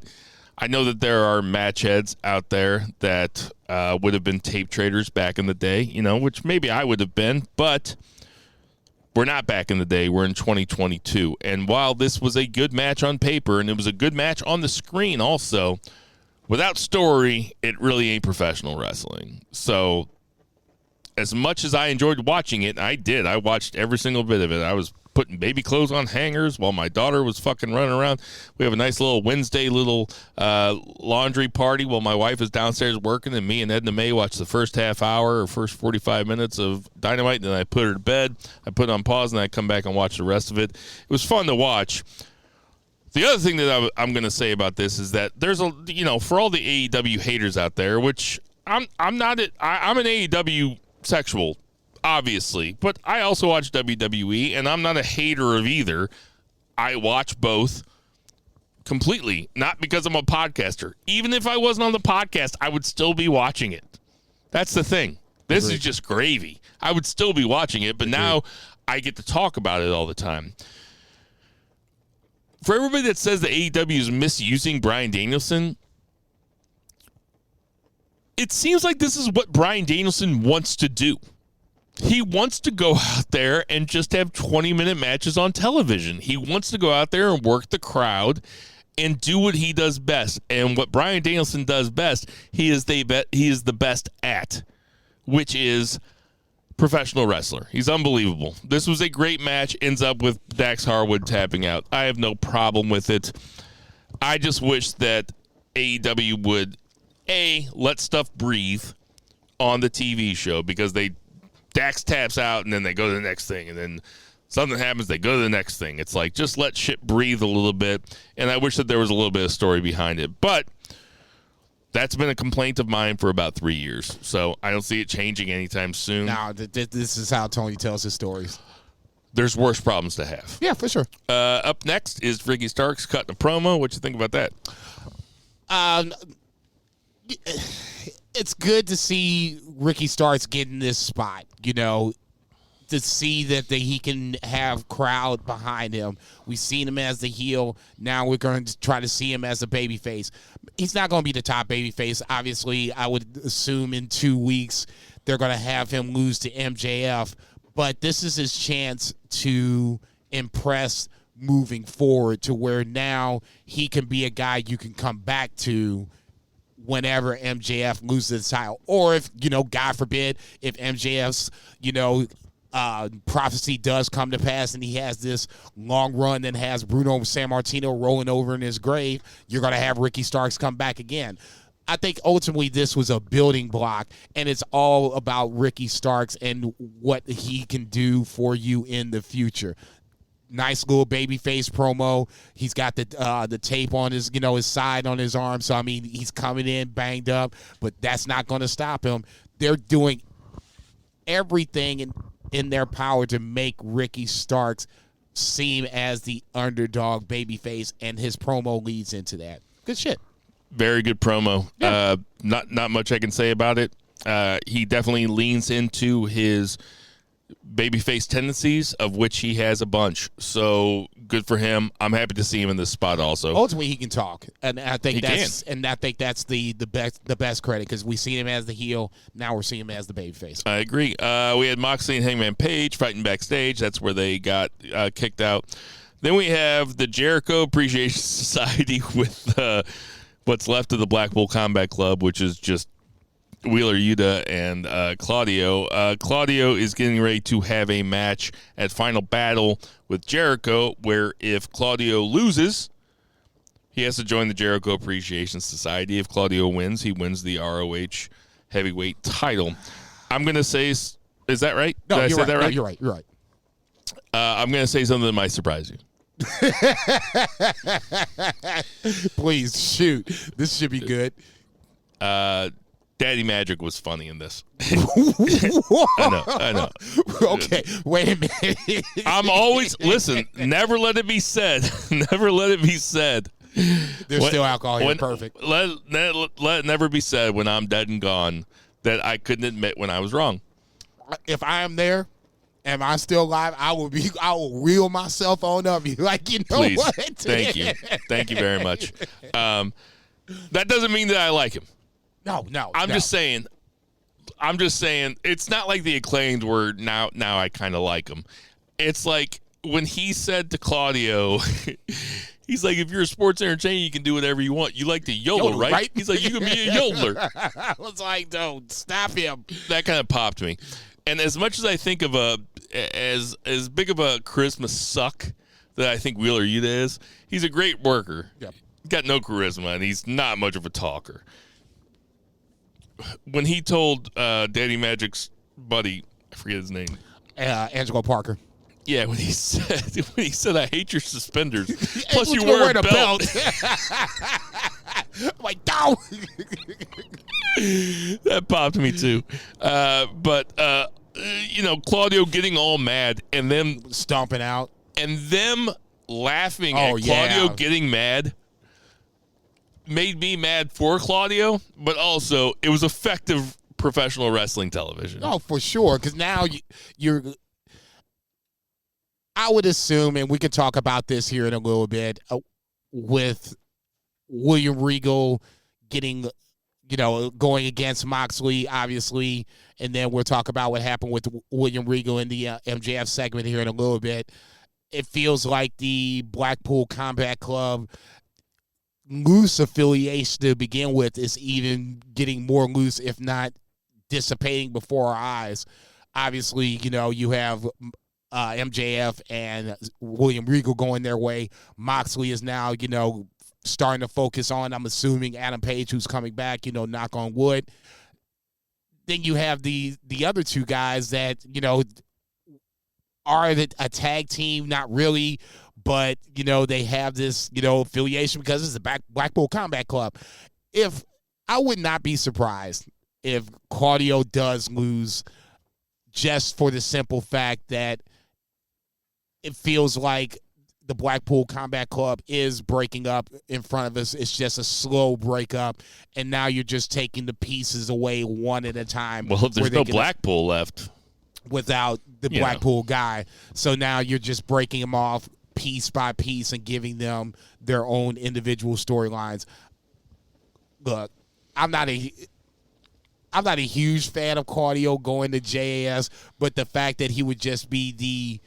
S3: I know that there are match heads out there that would have been tape traders back in the day, which maybe I would have been, but we're not back in the day. We're in 2022. And while this was a good match on paper, and it was a good match on the screen also, without story, it really ain't professional wrestling. So as much as I enjoyed watching it, I watched every single bit of it. I was putting baby clothes on hangers while my daughter was fucking running around. We have a nice little Wednesday laundry party while my wife is downstairs working, and me and Edna May watch the first half hour or first 45 minutes of Dynamite, and then I put her to bed. I put it on pause, and I come back and watch the rest of it. It was fun to watch. The other thing that I'm going to say about this is that there's for all the AEW haters out there, which I'm not. I'm an AEW sexual, obviously, but I also watch WWE, and I'm not a hater of either. I watch both completely, not because I'm a podcaster. Even if I wasn't on the podcast, I would still be watching it. That's the thing. This is just gravy. I would still be watching it, but now I get to talk about it all the time. For everybody that says that AEW is misusing Bryan Danielson, it seems like this is what Bryan Danielson wants to do. He wants to go out there and just have 20-minute matches on television. He wants to go out there and work the crowd and do what he does best. And what Bryan Danielson does best, he is the best at, which is professional wrestler. He's unbelievable. This was a great match. Ends up with Dax Harwood tapping out. I have no problem with it. I just wish that AEW would let stuff breathe on the TV show, because Dax taps out and then they go to the next thing, and then something happens, they go to the next thing. It's like, just let shit breathe a little bit, and I wish that there was a little bit of story behind it. But that's been a complaint of mine for about 3 years, so I don't see it changing anytime soon.
S4: No, this is how Tony tells his stories.
S3: There's worse problems to have.
S4: Yeah, for sure.
S3: Up next is Ricky Starks cutting a promo. What you think about that?
S4: It's good to see Ricky Starks getting this spot, to see that he can have crowd behind him. We've seen him as the heel. Now we're going to try to see him as a babyface. He's not going to be the top babyface. Obviously, I would assume in 2 weeks they're going to have him lose to MJF. But this is his chance to impress moving forward, to where now he can be a guy you can come back to whenever MJF loses the title. Or if, God forbid, if MJF's, prophecy does come to pass and he has this long run and has Bruno Sammartino rolling over in his grave, you're going to have Ricky Starks come back again. I think ultimately this was a building block, and it's all about Ricky Starks and what he can do for you in the future. Nice little babyface promo. He's got the tape on his, his side on his arm. So, I mean, he's coming in banged up, but that's not going to stop him. They're doing everything in their power to make Ricky Starks seem as the underdog babyface, and his promo leads into that. Good shit.
S3: Very good promo. Yeah. Not much I can say about it. He definitely leans into his babyface tendencies, of which he has a bunch. So good for him. I'm happy to see him in this spot also.
S4: Ultimately, he can talk, and I think that's the best credit, because we see him as the heel. Now we're seeing him as the babyface.
S3: I agree. We had Moxley and Hangman Page fighting backstage. That's where they got kicked out. Then we have the Jericho Appreciation Society with what's left of the Blackpool Combat Club, which is just Wheeler Yuta and Claudio. Claudio is getting ready to have a match at Final Battle with Jericho, where if Claudio loses, he has to join the Jericho Appreciation Society. If Claudio wins, he wins the ROH heavyweight title. I'm going to say, is that right?
S4: No,
S3: Did I say
S4: right.
S3: that right?
S4: No, you're right.
S3: I'm going to say something that might surprise you.
S4: Please shoot. This should be good.
S3: Daddy Magic was funny in this. I know.
S4: Okay, wait a minute.
S3: I'm always listen. Never let it be said. Never let it be said.
S4: There's still alcohol here. Perfect.
S3: Let it never be said when I'm dead and gone that I couldn't admit when I was wrong.
S4: If I am there, am I still alive? I will reel myself on up. Like, you know
S3: Please.
S4: what?
S3: Thank you very much. That doesn't mean that I like him.
S4: No.
S3: I'm just saying it's not like the Acclaimed where now I kind of like him. It's like when he said to Claudio, he's like, if you're a sports entertainer, you can do whatever you want. You like to yodel, right? He's like, you can be a yodeler.
S4: I was like, don't stop him.
S3: That kind of popped me. And as much as I think of as big of a charisma suck that I think Wheeler Yuta is, he's a great worker.
S4: Yep.
S3: He's got no charisma, and he's not much of a talker. When he told Daddy Magic's buddy, I forget his name,
S4: Angelo Parker.
S3: Yeah, when he said I hate your suspenders. Plus you
S4: wear
S3: wear a belt.
S4: I'm like, no.
S3: That popped me too. But Claudio getting all mad and them
S4: stomping out
S3: and them laughing at Claudio getting mad made me mad for Claudio, but also it was effective professional wrestling television.
S4: Oh, for sure. Because now you're I would assume, and we could talk about this here in a little bit, with William Regal getting, going against Moxley, obviously, and then we'll talk about what happened with William Regal in the MJF segment here in a little bit. It feels like the Blackpool Combat Club loose affiliation to begin with is even getting more loose, if not dissipating before our eyes. Obviously, you have MJF and William Regal going their way. Moxley is now, starting to focus on, I'm assuming, Adam Page, who's coming back, knock on wood. Then you have the other two guys that, are a tag team, not really, but, they have this, affiliation because it's the Blackpool Combat Club. I would not be surprised if Claudio does lose, just for the simple fact that it feels like the Blackpool Combat Club is breaking up in front of us. It's just a slow breakup, and now you're just taking the pieces away one at a time.
S3: Well, if there's no Blackpool left.
S4: Without the Blackpool guy. So now you're just breaking them off piece by piece and giving them their own individual storylines. Look, I'm not a huge fan of Claudio going to JAS, but the fact that he would just be the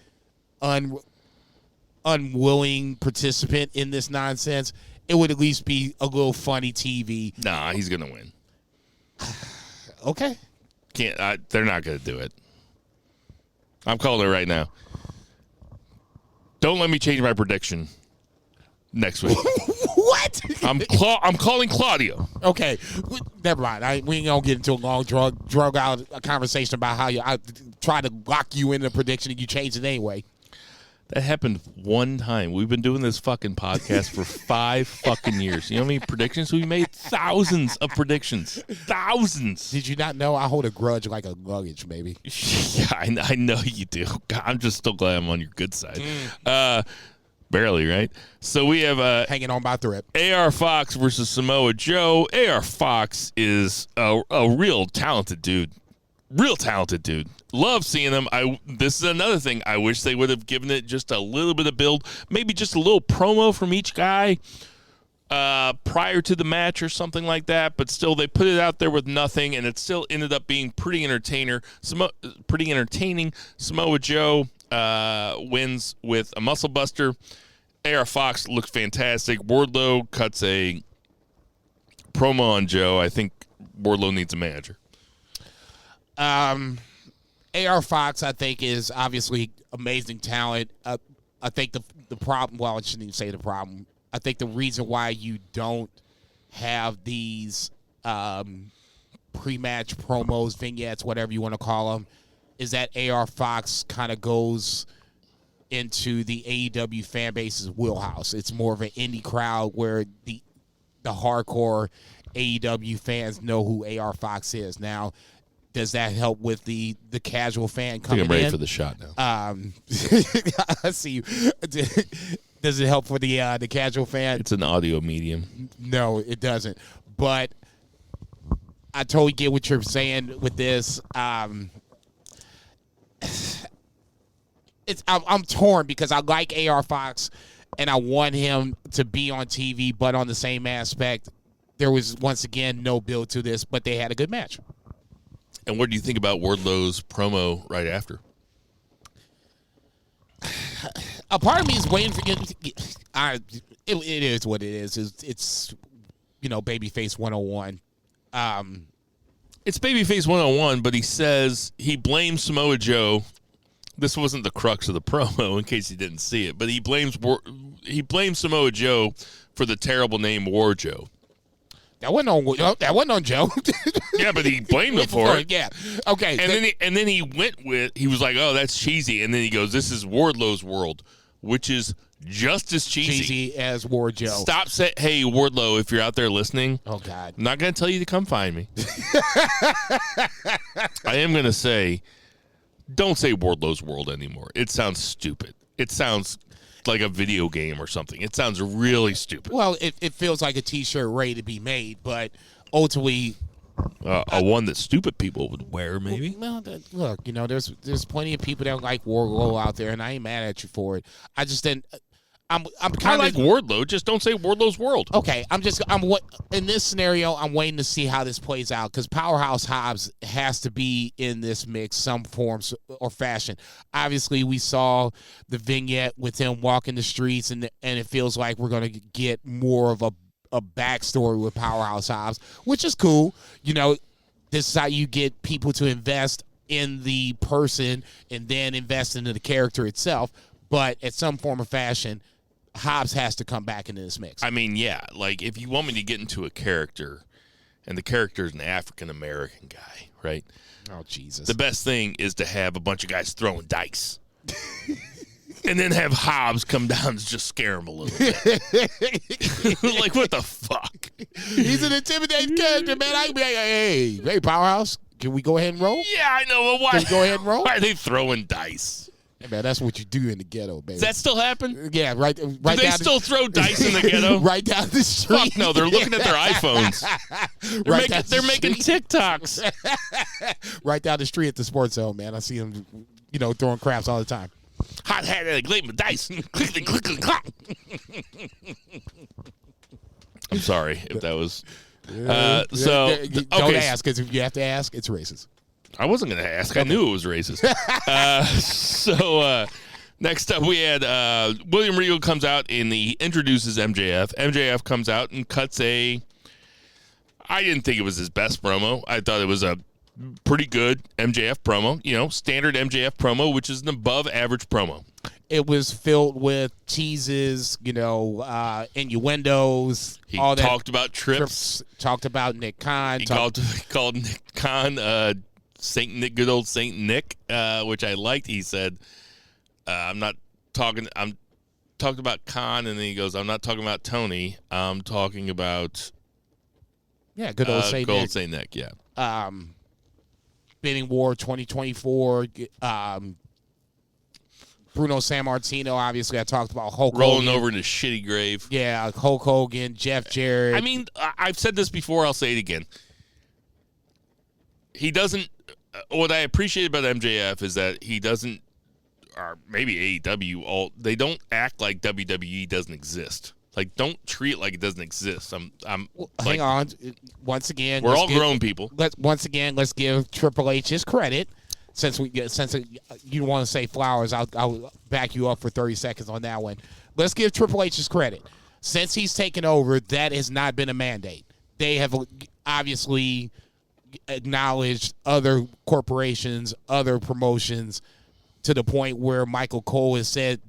S4: unwilling participant in this nonsense, it would at least be a little funny TV.
S3: Nah, he's gonna win.
S4: Okay.
S3: They're not gonna do it. I'm calling it right now. Don't let me change my prediction next week.
S4: What?
S3: I'm calling Claudio.
S4: Okay, never mind. We ain't gonna get into a long drug out a conversation about how I try to lock you in the prediction and you changed it anyway.
S3: That happened one time. We've been doing this fucking podcast for 5 fucking years. You know how many predictions we made? Thousands of predictions. Thousands.
S4: Did you not know I hold a grudge like a luggage, maybe?
S3: Yeah, I know you do. God, I'm just still glad I'm on your good side. Barely, right? So we have
S4: hanging on by a thread.
S3: AR Fox versus Samoa Joe. AR Fox is a real talented dude. Real talented dude. Love seeing him. This is another thing. I wish they would have given it just a little bit of build. Maybe just a little promo from each guy prior to the match or something like that. But still, they put it out there with nothing, and it still ended up being pretty entertaining. Samoa Joe wins with a muscle buster. AR Fox looks fantastic. Wardlow cuts a promo on Joe. I think Wardlow needs a manager.
S4: AR Fox, I think, is obviously amazing talent. I think the problem, well, I shouldn't even say the problem. I think the reason why you don't have these pre-match promos, vignettes, whatever you want to call them, is that AR Fox kind of goes into the AEW fan base's wheelhouse. It's more of an indie crowd where the hardcore AEW fans know who AR Fox is. Now, does that help with the casual fan coming in?
S3: I'm ready for the shot now.
S4: I see you. Does it help for the casual fan?
S3: It's an audio medium.
S4: No, it doesn't. But I totally get what you're saying with this. I'm torn because I like AR Fox and I want him to be on TV, but on the same aspect, there was once again no build to this, but they had a good match.
S3: And what do you think about Wardlow's promo right after?
S4: A part of me is waiting for it is what it is. It's babyface 101.
S3: It's babyface 101, but he says he blames Samoa Joe. This wasn't the crux of the promo, in case you didn't see it, but he blames Samoa Joe for the terrible name War Joe.
S4: That wasn't on Joe.
S3: Yeah, but he blamed him for it.
S4: Yeah. Okay.
S3: And then he was like, "Oh, that's cheesy." And then he goes, "This is Wardlow's world," which is just as cheesy
S4: as War Joe.
S3: Stop saying, "Hey, Wardlow, if you're out there listening,
S4: oh God,
S3: I'm not going to tell you to come find me." I am going to say, don't say Wardlow's world anymore. It sounds stupid. It sounds like a video game or something. It sounds really stupid.
S4: Well, it feels like a T-shirt ready to be made, but ultimately,
S3: one that stupid people would wear, maybe.
S4: Well, look, there's plenty of people that like Wardlow out there, and I ain't mad at you for it. I just didn't. I
S3: like Wardlow. Just don't say Wardlow's world.
S4: Okay, in this scenario, I'm waiting to see how this plays out because Powerhouse Hobbs has to be in this mix, some forms or fashion. Obviously, we saw the vignette with him walking the streets, and it feels like we're going to get more of a backstory with Powerhouse Hobbs, which is cool. This is how you get people to invest in the person and then invest into the character itself. But at some form of fashion, Hobbs has to come back into this mix.
S3: I mean, yeah, like if you want me to get into a character, and the character is an African-American guy, right?
S4: Oh, Jesus.
S3: The best thing is to have a bunch of guys throwing dice. And then have Hobbs come down and just scare him a little bit. Like, what the fuck?
S4: He's an intimidating character, man. I can be like, hey, Powerhouse, can we go ahead and roll?
S3: Yeah, I know. But why?
S4: Can we go ahead and roll?
S3: Why are they throwing dice?
S4: Hey, man, that's what you do in the ghetto, baby.
S3: Does that still happen?
S4: Yeah, right.
S3: Do they still throw dice in the ghetto?
S4: Right down the street.
S3: Fuck no, they're looking at their iPhones. They're making TikToks.
S4: Right down the street at the sports zone, man. I see them, throwing craps all the time.
S3: Hot hat and a glade with dice. Click, click, click, click. I'm sorry if that was.
S4: Don't ask, because if you have to ask, it's racist.
S3: I wasn't going to ask. I knew it was racist. Next up, we had William Regal comes out and he introduces MJF. MJF comes out and cuts I didn't think it was his best promo. I thought it was a pretty good MJF promo. Standard MJF promo, which is an above-average promo.
S4: It was filled with teases, innuendos.
S3: He
S4: all that
S3: talked about trips.
S4: Talked about Nick Khan.
S3: He called Nick Khan Saint Nick, good old Saint Nick, which I liked. He said, I'm talking about Khan, and then he goes, I'm not talking about Tony. I'm talking about
S4: good old Saint Nick.
S3: Saint Nick, yeah.
S4: Bidding War 2024. Bruno Sammartino, obviously, I talked about Hulk
S3: rolling
S4: Hogan.
S3: over in a shitty grave.
S4: Yeah, Hulk Hogan, Jeff Jarrett.
S3: I mean, I've said this before. I'll say it again. He doesn't. What I appreciate about MJF is that he doesn't, or maybe AEW, they don't act like WWE doesn't exist. Like, don't treat it like it doesn't exist.
S4: Hang on. Once again,
S3: we're all grown people.
S4: Let's give Triple H his credit. Since you want to say flowers, I'll back you up for 30 seconds on that one. Let's give Triple H his credit. Since he's taken over, that has not been a mandate. They have obviously acknowledged other corporations, other promotions, to the point where Michael Cole has said,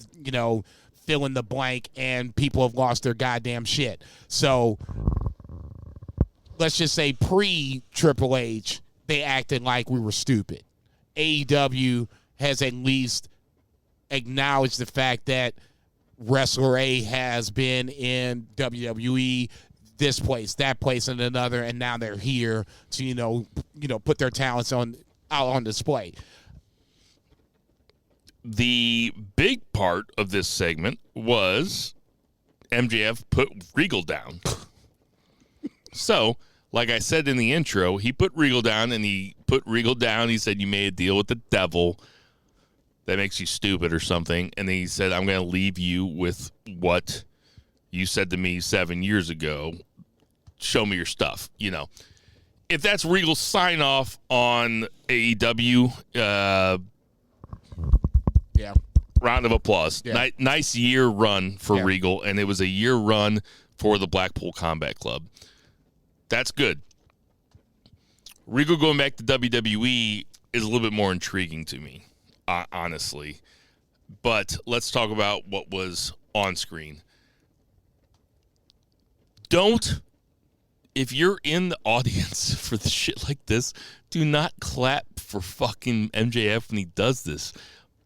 S4: fill in the blank, and people have lost their goddamn shit. So let's just say pre-Triple H, they acted like we were stupid. AEW has at least acknowledge the fact that Wrestler A has been in WWE, this place, that place, and another, and now they're here to put their talents out on display.
S3: The big part of this segment was MJF put Regal down. So, like I said in the intro, he put Regal down, and he said, "You made a deal with the devil. That makes you stupid or something." And then he said, "I'm going to leave you with what you said to me 7 years ago. Show me your stuff." If that's Regal's sign off on AEW,
S4: yeah,
S3: round of applause.
S4: Yeah.
S3: Nice year run for
S4: Yeah.
S3: Regal, and it was a year run for the Blackpool Combat Club. That's good. Regal going back to WWE is a little bit more intriguing to me, honestly. But let's talk about what was on screen. If you're in the audience for the shit like this, do not clap for fucking MJF when he does this.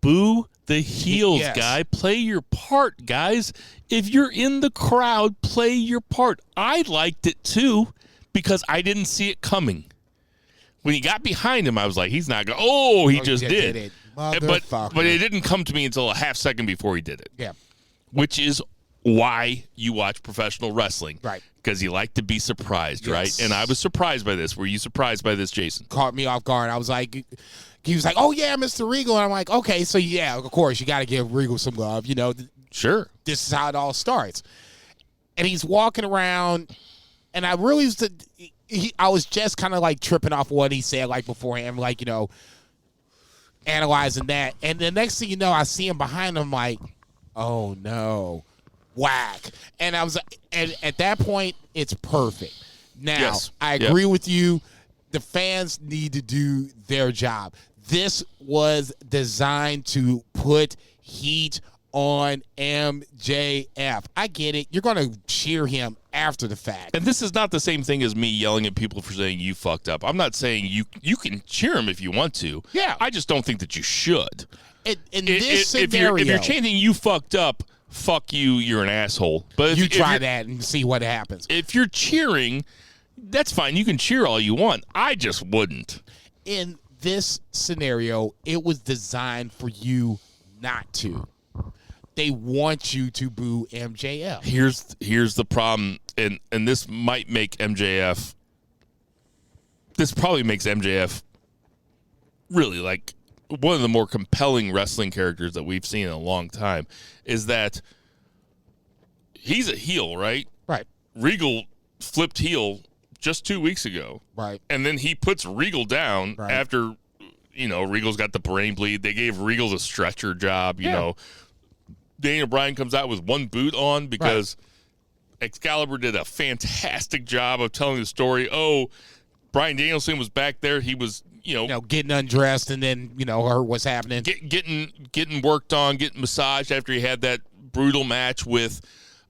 S3: Boo the heels,
S4: Yes.
S3: guy. Play your part, guys. If you're in the crowd, play your part. I liked it too because I didn't see it coming. When he got behind him, I was like, he's not going. Oh, he just did.
S4: it.
S3: But
S4: Motherfucker.
S3: it didn't come to me until a half second before he did it.
S4: Yeah.
S3: Which is why you watch professional wrestling.
S4: Right.
S3: Because you like to be surprised,
S4: Yes.
S3: right? And I was surprised by this. Were you surprised by this, Jason?
S4: Caught me off guard. I was like, he was like, "Oh yeah, Mr. Regal," and I'm like, "Okay, so yeah, of course you got to give Regal some love.
S3: Sure.
S4: This is how it all starts." And he's walking around, and I really I was just kind of like tripping off what he said like beforehand, like analyzing that, and the next thing you know, I see him behind him, like, oh no, whack, and I was, and at that point, it's perfect. Now,
S3: Yes.
S4: I
S3: Yep.
S4: agree with you. The fans need to do their job. This was designed to put heat on MJF. I get it. You're going to cheer him after the fact.
S3: And this is not the same thing as me yelling at people for saying you fucked up. I'm not saying you can cheer him if you want to.
S4: Yeah.
S3: I just don't think that you should.
S4: In this scenario,
S3: if you're chanting you fucked up, fuck you, you're an asshole. But
S4: you try that and see what happens.
S3: If you're cheering, that's fine. You can cheer all you want. I just wouldn't.
S4: In this scenario, it was designed for you not to. They want you to boo MJF.
S3: Here's the problem, and this might make MJF. This probably makes MJF really like one of the more compelling wrestling characters that we've seen in a long time. Is that he's a heel, right?
S4: Right.
S3: Regal flipped heel just 2 weeks ago.
S4: Right.
S3: And then he puts Regal down
S4: Right.
S3: after, Regal's got the brain bleed. They gave Regal the stretcher job, you know. Daniel Bryan comes out with one boot on because Excalibur did a fantastic job of telling the story. Oh, Bryan Danielson was back there. He was,
S4: getting undressed and then, heard what's happening.
S3: getting worked on, getting massaged after he had that brutal match with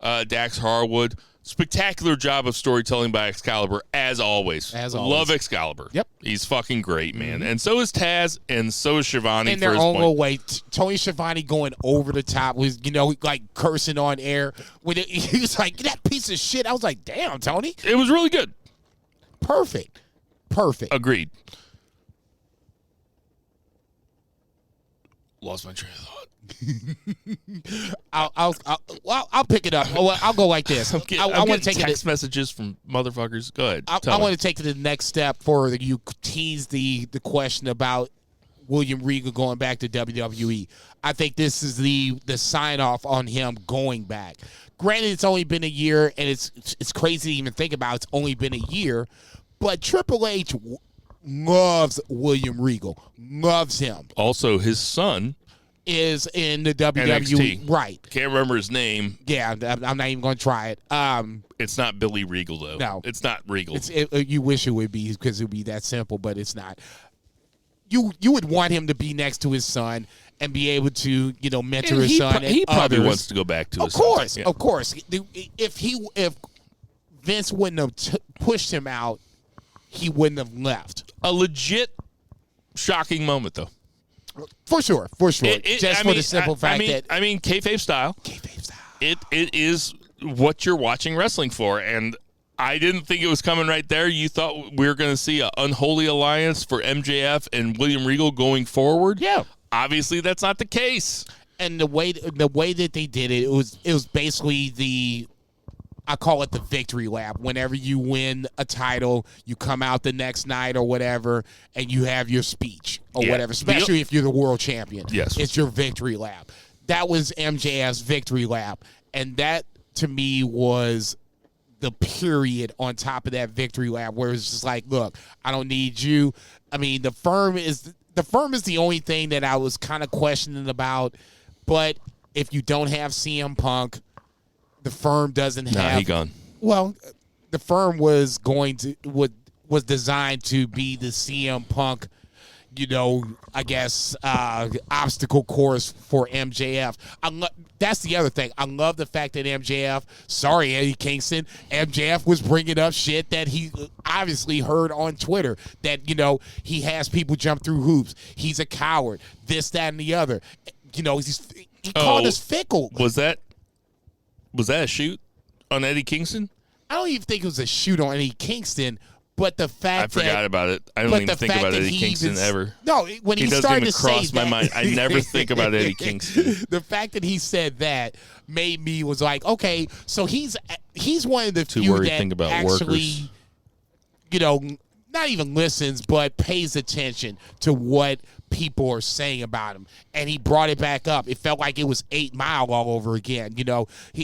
S3: Dax Harwood. Spectacular job of storytelling by Excalibur, as always. Love Excalibur.
S4: Yep.
S3: He's fucking great, man. And so is Taz, and so is Shivani.
S4: In their own little way. Tony Schiavone going over the top was, like cursing on air. He was like, that piece of shit. I was like, damn, Tony.
S3: It was really good.
S4: Perfect.
S3: Agreed. Lost my train of thought.
S4: I'll pick it up. I'll go like this.
S3: I'm
S4: I want
S3: getting
S4: to take
S3: text messages from motherfuckers. Go ahead.
S4: I want to take it to the next step for you tease the question about William Regal going back to WWE. I think this is the sign off on him going back. Granted, it's only been a year, and it's crazy to even think about. It's only been a year, but Triple H loves William Regal, loves him.
S3: Also, his son
S4: is in the WWE.
S3: NXT.
S4: Right.
S3: Can't remember his name.
S4: Yeah, I'm not even going to try it.
S3: It's not Billy Regal, though.
S4: No.
S3: It's not Regal.
S4: You wish it would be because it would be that simple, but it's not. You would want him to be next to his son and be able to, mentor his son.
S3: He probably
S4: others.
S3: wants to go back to his
S4: son.
S3: Yeah.
S4: Of course. If Vince wouldn't have pushed him out, he wouldn't have left.
S3: A legit shocking moment, though.
S4: For sure. Just for the simple fact that
S3: kayfabe style. It is what you're watching wrestling for, and I didn't think it was coming right there. You thought we were going to see an unholy alliance for MJF and William Regal going forward.
S4: Yeah.
S3: Obviously, that's not the case.
S4: And the way that they did it, it was basically I call it the victory lap. Whenever you win a title, you come out the next night or whatever, and you have your speech or whatever, especially if you're the world champion.
S3: Yes.
S4: It's your victory lap. That was MJF's victory lap, and that, to me, was the period on top of that victory lap where it's just like, look, I don't need you. I mean, the firm is the only thing that I was kind of questioning about, but if you don't have CM Punk, the firm doesn't have.
S3: Nah, he gone.
S4: Well, the firm was designed to be the CM Punk, I guess, obstacle course for MJF. That's the other thing. I love the fact that sorry, Eddie Kingston, MJF was bringing up shit that he obviously heard on Twitter, that, he has people jump through hoops. He's a coward, this, that, and the other. He called us fickle.
S3: Was that a shoot on Eddie Kingston?
S4: I don't even think it was a shoot on Eddie Kingston, but the fact
S3: I forgot about it. I don't even think about Eddie Kingston ever.
S4: No, when he started to say
S3: cross my mind. I never think about Eddie Kingston.
S4: The fact that he said that made me was like, okay, so he's one of the few that
S3: think about
S4: actually, not even listens, but pays attention to what people are saying about him, and he brought it back up. It felt like it was 8 Mile all over again.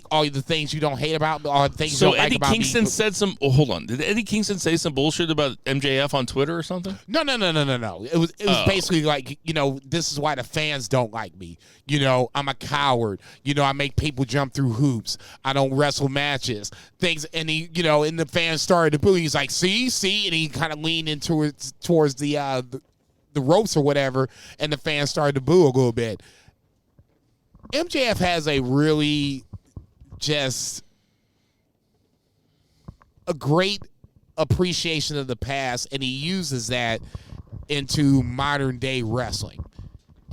S4: All the things you don't hate about, all the things you don't like about me.
S3: So Eddie Kingston said some. Oh, hold on. Did Eddie Kingston say some bullshit about MJF on Twitter or something?
S4: No. It was basically like, this is why the fans don't like me. I'm a coward. I make people jump through hoops. I don't wrestle matches. Things, and he, and the fans started to boo. He's like, see, and he kind of leaned into towards the ropes or whatever, and the fans started to boo a little bit. MJF has a really just a great appreciation of the past, and he uses that into modern day wrestling.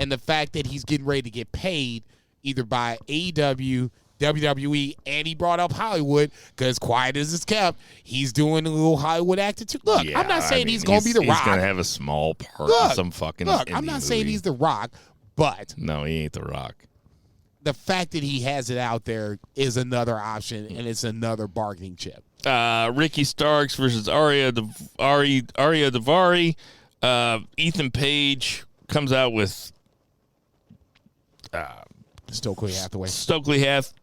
S4: And the fact that he's getting ready to get paid either by AEW, WWE, and he brought up Hollywood, because quiet as it's kept, he's doing a little Hollywood acting too. Look, I'm not saying he's going to be The Rock.
S3: He's going to have a small part in some fucking
S4: Look, I'm not saying he's The Rock, but
S3: no, he ain't The Rock.
S4: The fact that he has it out there is another option, and it's another bargaining chip.
S3: Ricky Starks versus Aria Daivari. Ethan Page comes out with
S4: Stokely Hathaway.
S3: Stokely Hathaway.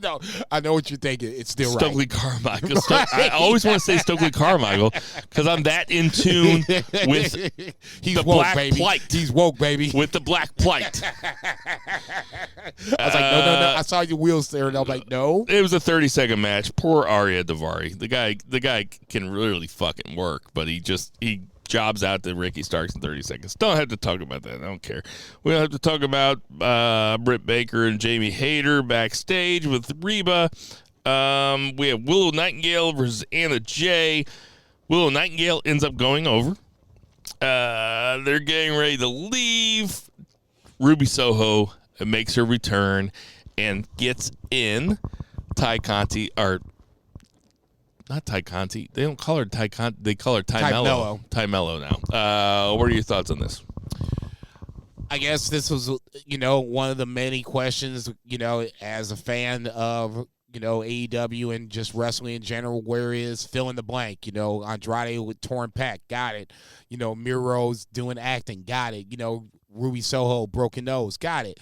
S4: No, I know what you're thinking. It's still
S3: Stokely
S4: right.
S3: Carmichael. I always want to say Stokely Carmichael because I'm that in tune with
S4: He's
S3: the
S4: woke,
S3: black
S4: baby.
S3: plight.
S4: He's woke, baby.
S3: With the black plight.
S4: I was like, no. I saw your wheels there, and I'm like, no.
S3: It was a 30-second match. Poor Aria Daivari. The guy can really fucking work, but he jobs out to Ricky Starks in 30 seconds. Don't have to talk about that. I don't care. We don't have to talk about Britt Baker and Jamie Hayter backstage with Reba. We have Willow Nightingale versus Anna Jay. Willow Nightingale ends up going over. They're getting ready to leave. Ruby Soho makes her return and gets in. Ty Conti, or not Ty Conti. They don't call her Ty Conti. They call her Ty Mello. Ty Mello now. What are your thoughts on this?
S4: I guess this was, one of the many questions, as a fan of, AEW and just wrestling in general, where is fill in the blank? Andrade with torn pec, got it. Miro's doing acting, got it. Ruby Soho, broken nose, got it.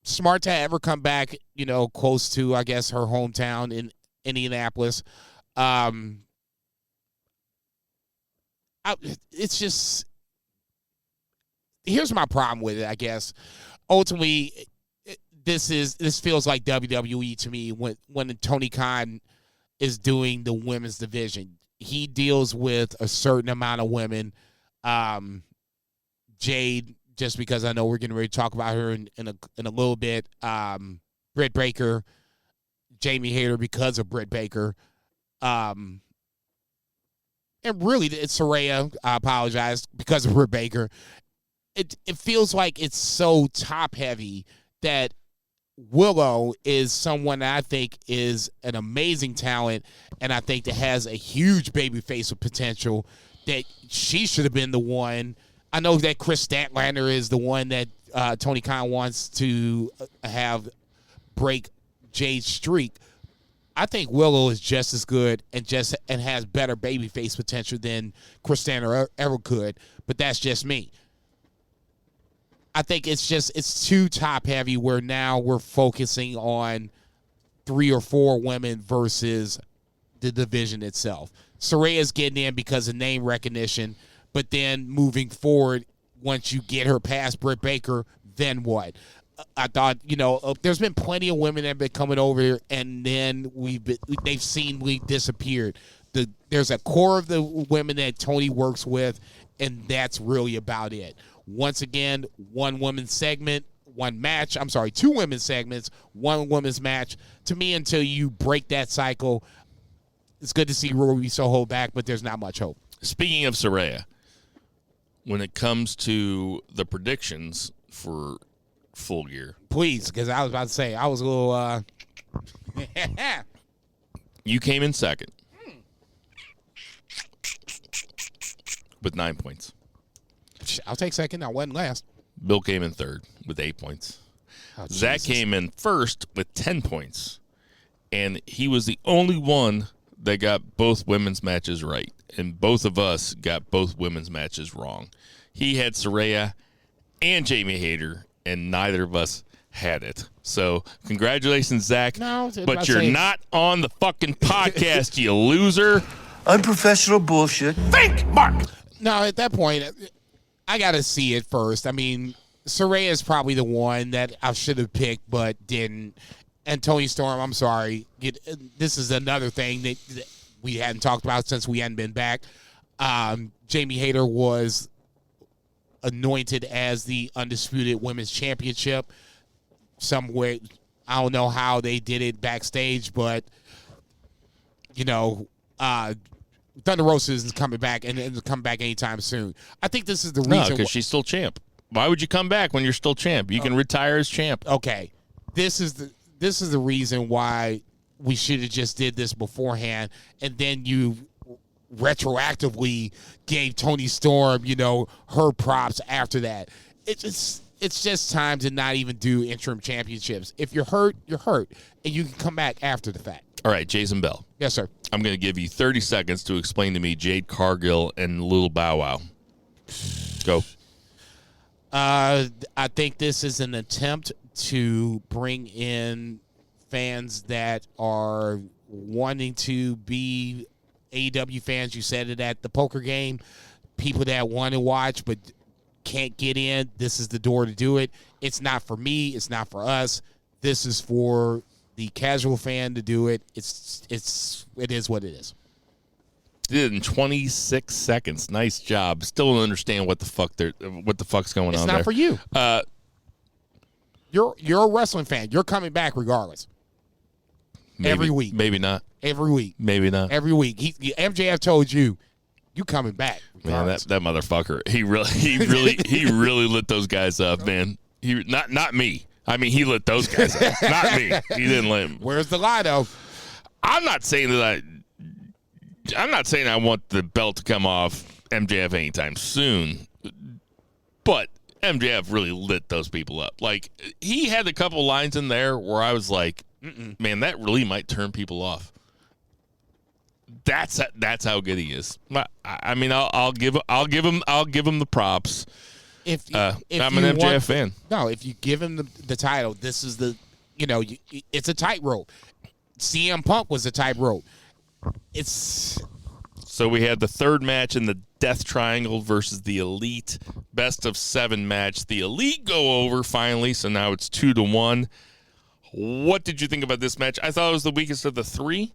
S4: Smart to ever come back, close to, I guess, her hometown in Indianapolis. It's just, here's my problem with it, I guess. Ultimately, this feels like WWE to me when Tony Khan is doing the women's division. He deals with a certain amount of women. Jade, just because I know we're getting ready to talk about her in a little bit. Britt Baker, Jamie Hayter because of Britt Baker. and really, it's Saraya. I apologize because of Britt Baker. It feels like it's so top heavy that Willow is someone that I think is an amazing talent, and I think that has a huge babyface with potential. That she should have been the one. I know that Chris Statlander is the one that Tony Khan wants to have break Jade's streak. I think Willow is just as good and has better babyface potential than Chris Statlander ever could, but that's just me. I think it's too top heavy where now we're focusing on 3 or 4 women versus the division itself. Saraya's getting in because of name recognition, but then moving forward, once you get her past Britt Baker, then what? I thought, there's been plenty of women that have been coming over, and then they've seemingly disappeared. There's a core of the women that Tony works with, and that's really about it. Once again, 1 women's segment, 1 match. I'm sorry, 2 women's segments, 1 women's match. To me, until you break that cycle, it's good to see Ruby Soho back, but there's not much hope.
S3: Speaking of Saraya, when it comes to the predictions for Full Gear,
S4: please, because I was about to say, I was a little...
S3: You came in second with 9 points.
S4: I'll take second. I wasn't last.
S3: Bill came in third with 8 points.
S4: Oh,
S3: Zach
S4: Jesus.
S3: came in first with 10 points. And he was the only one that got both women's matches right. And both of us got both women's matches wrong. He had Saraya and Jamie Hayter, and neither of us had it. So congratulations, Zach.
S4: No,
S3: but you're not on the fucking podcast, you loser.
S6: Unprofessional bullshit.
S2: Think, Mark!
S4: No, at that point, I got to see it first. I mean, Saraya is probably the one that I should have picked but didn't. And Tony Storm, I'm sorry. This is another thing that we hadn't talked about since we hadn't been back. Jamie Hayter was anointed as the Undisputed Women's Championship. Somewhere, I don't know how they did it backstage, but, Thunder Rosa isn't coming back and isn't coming back anytime soon. I think this is the reason.
S3: No, because she's still champ. Why would you come back when you're still champ? You can retire as champ.
S4: Okay. This is the reason why we should have just did this beforehand, and then you retroactively gave Tony Storm, her props after that. It's just time to not even do interim championships. If you're hurt, you're hurt, and you can come back after the fact.
S3: All right, Jason Bell.
S4: Yes, sir.
S3: I'm going to give you 30 seconds to explain to me Jade Cargill and Little Bow Wow. Go.
S4: I think this is an attempt to bring in fans that are wanting to be AEW fans. You said it at the poker game. People that want to watch but can't get in. This is the door to do it. It's not for me. It's not for us. This is for the casual fan to do it. It is what it is.
S3: Did it in 26 seconds. Nice job. Still don't understand what the fuck's going on there.
S4: It's not for you. You're a wrestling fan. You're coming back regardless. Every week.
S3: Maybe not.
S4: Every week.
S3: Maybe not.
S4: Every week. MJF told you coming back.
S3: Man, that motherfucker. He really lit those guys up, man. He not me. I mean, he lit those guys up. Not me. He didn't let him.
S4: Where's the lie, though?
S3: I'm not saying I want the belt to come off MJF anytime soon, but MJF really lit those people up. Like, he had a couple lines in there where I was like, man, that really might turn people off. That's how good he is. I mean, I'll give him the props.
S4: If
S3: I'm an MJF fan.
S4: No, if you give him the title, this is it's a tightrope. CM Punk was a tightrope.
S3: So we had the third match in the Death Triangle versus the Elite. Best of 7 match. The Elite go over finally, so now it's 2-1. What did you think about this match? I thought it was the weakest of the 3.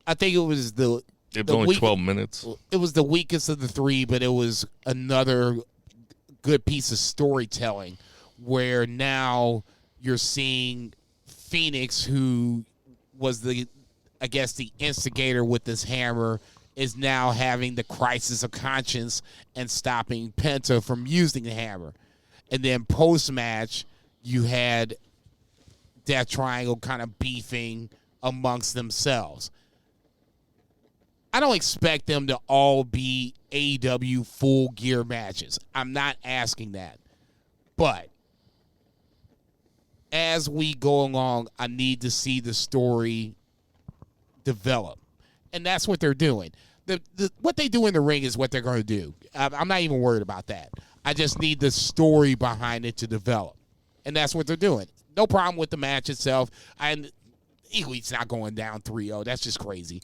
S4: I think it was
S3: It was only 12 minutes.
S4: It was the weakest of the 3, but it was another good piece of storytelling where now you're seeing Phoenix, who was the instigator with this hammer, is now having the crisis of conscience and stopping Penta from using the hammer. And then post-match, you had Death Triangle kind of beefing amongst themselves. I don't expect them to all be AEW full gear matches. I'm not asking that. But as we go along, I need to see the story develop. And that's what they're doing. What they do in the ring is what they're going to do. I'm not even worried about that. I just need the story behind it to develop. And that's what they're doing. No problem with the match itself. And Elite's not going down 3-0. That's just crazy.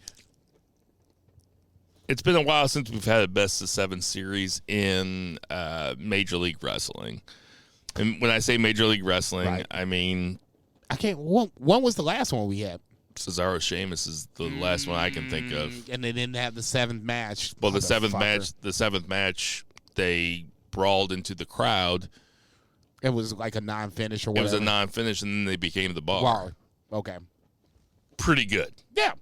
S3: It's been a while since we've had a best of 7 series in Major League Wrestling. And when I say Major League Wrestling, right. I mean...
S4: I can't... When was the last one we had?
S3: Cesaro Sheamus is the last one I can think of.
S4: And they didn't have the 7th match.
S3: Well, the seventh match, they brawled into the crowd.
S4: It was like a non-finish or whatever.
S3: It was a non-finish, and then they became the Bar.
S4: Wow. Okay.
S3: Pretty good.
S4: Yeah.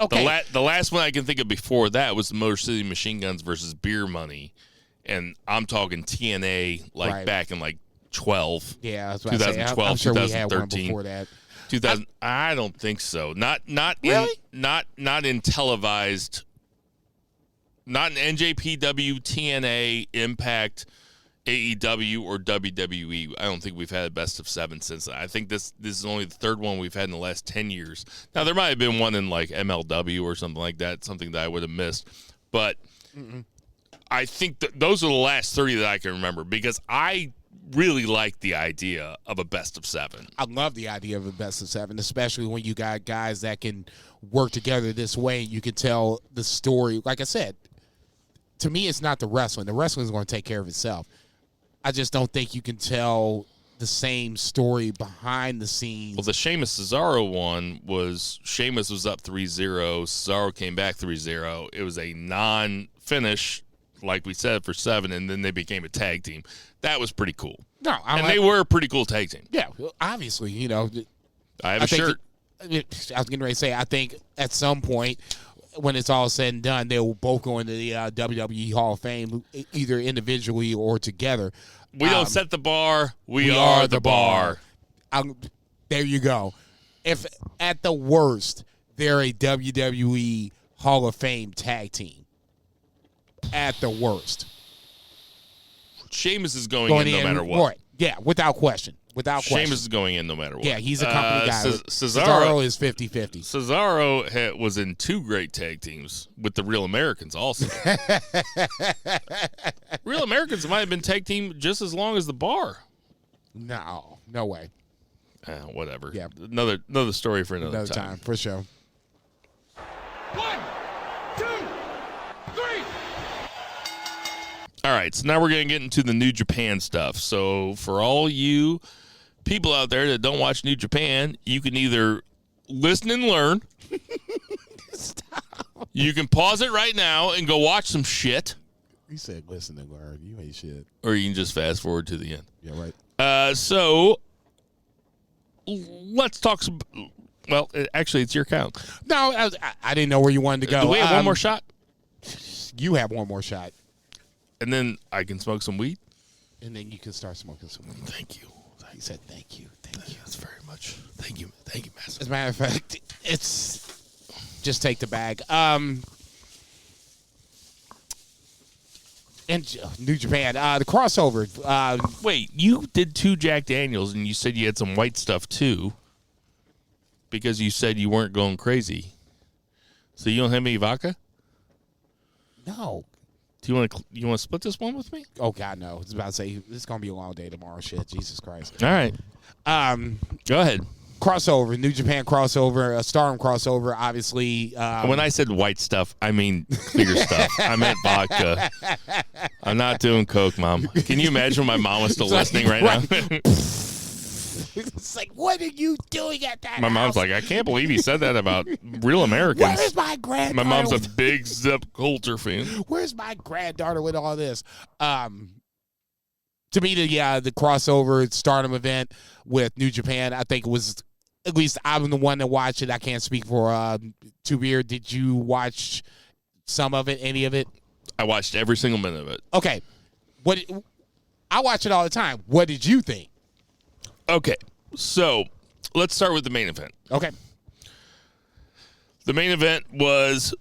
S4: Okay.
S3: The last one I can think of before that was the Motor City Machine Guns versus Beer Money, and I'm talking TNA back in 12.
S4: Yeah, that's what
S3: 2012,
S4: I'm sure
S3: 2013.
S4: We had one before that.
S3: 2000. I don't think so. Not
S4: really?
S3: not in televised. Not in NJPW, TNA, Impact, AEW, or WWE. I don't think we've had a best of 7 since then. I think this is only the 3rd one we've had in the last 10 years. Now, there might have been one in MLW or something like that, something that I would have missed. But I think that those are the last 30 that I can remember because I really like the idea of a best of 7.
S4: I love the idea of a best of 7, especially when you got guys that can work together this way. You can tell the story. Like I said, to me, it's not the wrestling. The wrestling is going to take care of itself. I just don't think you can tell the same story behind the scenes.
S3: Well, the Sheamus-Cesaro one was Sheamus was up 3-0. Cesaro came back 3-0. It was a non-finish, like we said, for 7, and then they became a tag team. That was pretty cool.
S4: No,
S3: they were a pretty cool tag team.
S4: Yeah, obviously,
S3: I have a shirt.
S4: I was getting ready to say, I think at some point, when it's all said and done, they will both go into the WWE Hall of Fame, either individually or together.
S3: We don't set the bar. We are the bar.
S4: There you go. If at the worst, they're a WWE Hall of Fame tag team. At the worst.
S3: Sheamus is going in no matter what.
S4: Right. Yeah, without question.
S3: Sheamus is going in no matter what.
S4: Yeah, he's a company guy.
S3: Cesaro
S4: is 50-50.
S3: Cesaro was in 2 great tag teams with the Real Americans also. Real Americans might have been tag team just as long as the Bar.
S4: No way.
S3: Whatever.
S4: Yeah.
S3: Another story for another
S4: time. For sure.
S2: 1, 2, 3.
S3: All right, so now we're going to get into the New Japan stuff. So for all you people out there that don't watch New Japan, you can either listen and learn.
S4: Stop.
S3: You can pause it right now and go watch some shit.
S4: You said listen and learn. You ain't shit.
S3: Or you can just fast forward to the end.
S4: Yeah, right.
S3: So let's talk some... Well, actually, it's your count.
S4: No, I didn't know where you wanted to go.
S3: Do we have one more shot?
S4: You have one more shot.
S3: And then I can smoke some weed?
S4: And then you can start smoking some weed.
S3: Thank you.
S4: He said thank you. Thank you.
S3: That's very much. Thank you, Master.
S4: As a matter of fact, it's just take the bag. And New Japan, the crossover.
S3: Wait, you did 2 Jack Daniels, and you said you had some white stuff too, because you said you weren't going crazy. So you don't have any vodka?
S4: No.
S3: Do you want to split this one with me?
S4: Oh God, no! I was about to say this is gonna be a long day tomorrow. Shit, Jesus Christ!
S3: All right, go ahead.
S4: Crossover, New Japan crossover, a Stardom crossover. Obviously,
S3: when I said white stuff, I mean clear stuff. I meant vodka. I'm not doing coke, Mom. Can you imagine my mom was still listening right now?
S4: It's like, what are you doing at that?
S3: My mom's like, I can't believe he said that about Real Americans.
S4: Where's my granddaughter?
S3: My mom's a big Zep Coulter fan.
S4: Where's my granddaughter with all this? To me, the crossover Stardom event with New Japan, I think it was, at least I'm the one that watched it. I can't speak for Two Beer. Did you watch some of it, any of it?
S3: I watched every single minute of it.
S4: Okay. I watch it all the time. What did you think?
S3: Okay, so let's start with the main event.
S4: Okay.
S3: The main event was,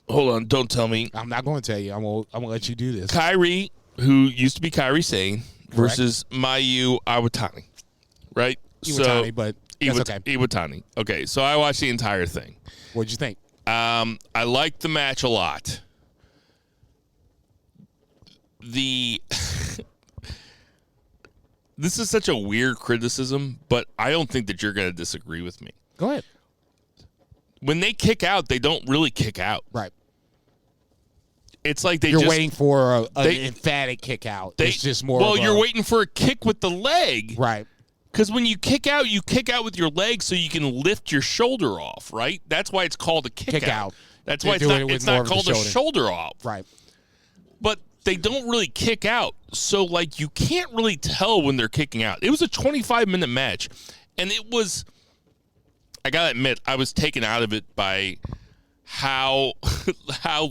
S3: hold on, don't tell me.
S4: I'm not going to tell you. I'm gonna let you do this.
S3: Kairi, who used to be Kairi Sane, versus Mayu Iwatani, right?
S4: Iwatani, but that's okay.
S3: Iwatani. Okay, so I watched the entire thing.
S4: What'd you think?
S3: I liked the match a lot. This is such a weird criticism, but I don't think that you're going to disagree with me.
S4: Go ahead.
S3: When they kick out, they don't really kick out.
S4: Right.
S3: It's like
S4: you're waiting for an emphatic kick out. It's just more.
S3: Well, you're waiting for a kick with the leg,
S4: right?
S3: Because when you kick out with your leg so you can lift your shoulder off, right? That's why it's called a kick out. That's why it's not called a shoulder off,
S4: right?
S3: But they don't really kick out, so like you can't really tell when they're kicking out. It was a 25-minute match, and it was. I gotta admit, I was taken out of it by how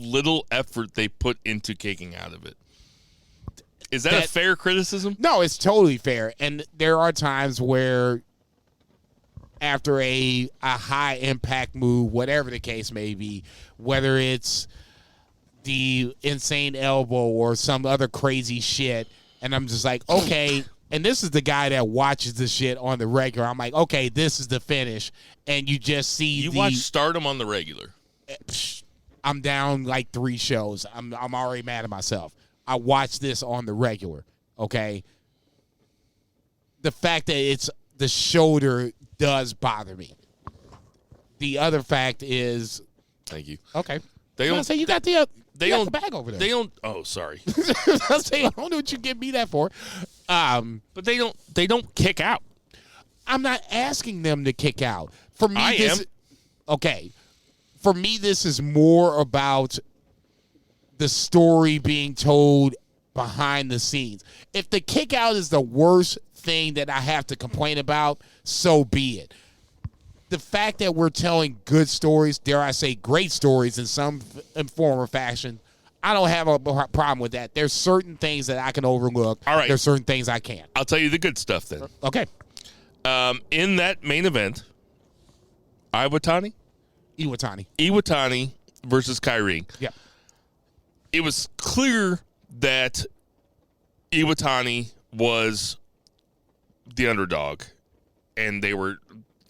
S3: little effort they put into kicking out of it. Is that a fair criticism?
S4: No, it's totally fair. And there are times where after a high impact move, whatever the case may be, whether it's the insane elbow or some other crazy shit, and I'm just like, okay, and this is the guy that watches the shit on the regular. I'm like, okay, this is the finish. And you just see
S3: you watch Stardom on the regular.
S4: I'm down like 3 shows. I'm already mad at myself. I watch this on the regular, okay? The fact that it's the shoulder does bother me. The other fact is...
S3: Thank you.
S4: Okay.
S3: They don't
S4: say you got the bag over there.
S3: They don't... Oh, sorry.
S4: I don't know what you give me that for.
S3: But they don't kick out.
S4: I'm not asking them to kick out. For me, I am. Okay. For me, this is more about the story being told behind the scenes. If the kick out is the worst thing that I have to complain about, so be it. The fact that we're telling good stories, dare I say great stories in some form or fashion, I don't have a problem with that. There's certain things that I can overlook.
S3: All right.
S4: There's certain things I can't.
S3: I'll tell you the good stuff then.
S4: Okay.
S3: In that main event, Iwatani versus Kairi.
S4: Yeah.
S3: It was clear that Iwatani was the underdog, and they were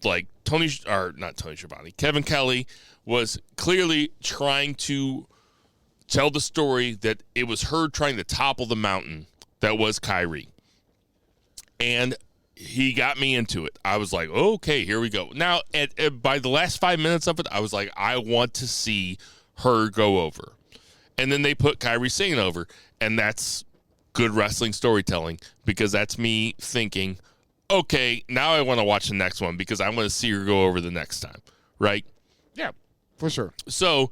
S3: like Kevin Kelly was clearly trying to tell the story that it was her trying to topple the mountain that was Kairi. And he got me into it. I was like, okay, here we go. Now, by the last 5 minutes of it, I was like, I want to see her go over. And then they put Kairi Sane over, and that's good wrestling storytelling because that's me thinking, okay, now I want to watch the next one because I want to see her go over the next time, right?
S4: Yeah, for sure.
S3: So,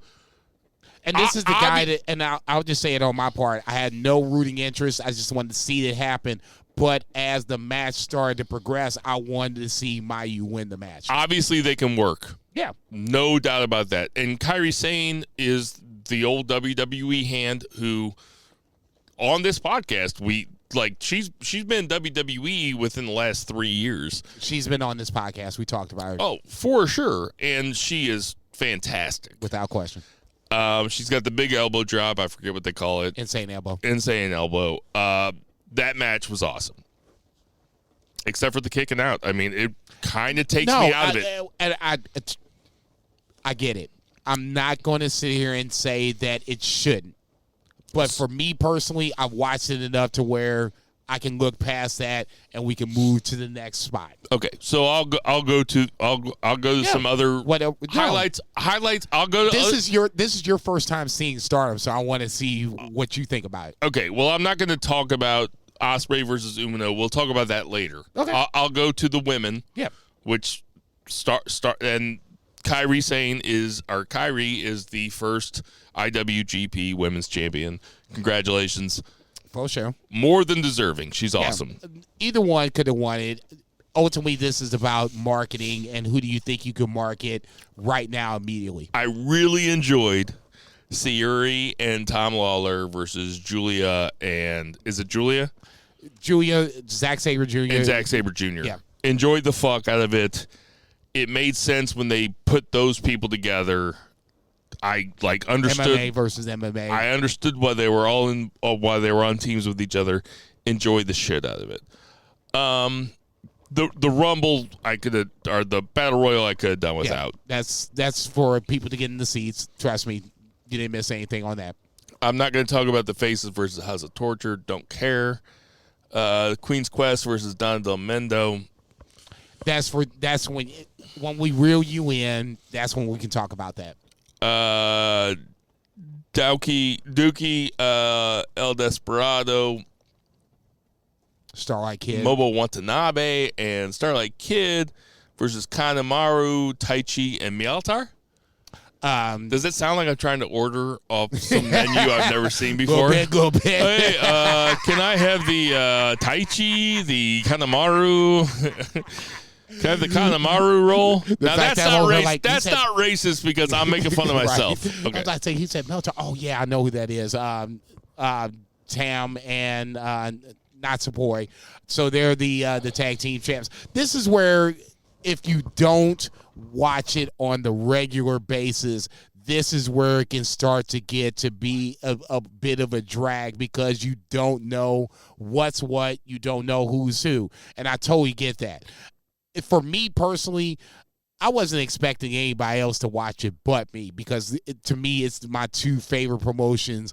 S4: and this is the guy that, and I'll just say it on my part, I had no rooting interest. I just wanted to see it happen. But as the match started to progress, I wanted to see Mayu win the match.
S3: Obviously, they can work.
S4: Yeah.
S3: No doubt about that. And Kairi Sane is the old WWE hand who, on this podcast, she's been WWE within the last 3 years.
S4: She's been on this podcast. We talked about her.
S3: Oh, for sure. And she is fantastic.
S4: Without question.
S3: She's got the big elbow drop. I forget what they call it.
S4: Insane elbow.
S3: That match was awesome. Except for the kicking out. I mean, it kind of takes me out of it.
S4: I get it. I'm not going to sit here and say that it shouldn't. But for me personally, I've watched it enough to where I can look past that and we can move to the next spot.
S3: Okay, so I'll go to some other highlights. I'll go to
S4: this is your first time seeing Stardom, so I want to see what you think about it.
S3: Okay, well, I'm not going to talk about Ospreay versus Umino. We'll talk about that later.
S4: Okay,
S3: I'll go to the women.
S4: Yeah,
S3: which start and Kairi Sane is the first IWGP Women's Champion. Congratulations.
S4: For sure.
S3: More than deserving. She's awesome.
S4: Either one could have won it. Ultimately, this is about marketing and who do you think you can market right now immediately.
S3: I really enjoyed Sayuri and Tom Lawler versus Julia and is it Julia?
S4: Julia, Zack Sabre Jr.
S3: And Zack Sabre Jr.
S4: Yeah.
S3: Enjoyed the fuck out of it. It made sense when they put those people together. I understood
S4: MMA versus MMA.
S3: I understood why they were why they were on teams with each other. Enjoyed the shit out of it. The Rumble or the Battle Royal I could have done without.
S4: Yeah, that's for people to get in the seats. Trust me, you didn't miss anything on that.
S3: I'm not going to talk about the Faces versus House of Torture. Don't care. Queen's Quest versus Donna Del Mendo.
S4: That's when we reel you in. That's when we can talk about that.
S3: Dookie, El Desperado,
S4: Starlight Kid,
S3: Momo Watanabe, and Starlight Kid versus Kanemaru, Taichi, and Mialtar. Does it sound like I'm trying to order off some menu I've never seen before?
S4: Go big.
S3: Hey, can I have the Taichi, the Kanemaru? Can I have the Kanemaru roll? Now that's not racist because I'm making fun of myself.
S4: Right.
S3: Okay.
S4: I was like, he said Melter. Oh yeah, I know who that is. Tam and Natsupoi. So they're the tag team champs. This is where if you don't watch it on the regular basis, this is where it can start to get to be a bit of a drag because you don't know what's what, you don't know who's who, and I totally get that. For me personally, I wasn't expecting anybody else to watch it but me because to me, it's my two favorite promotions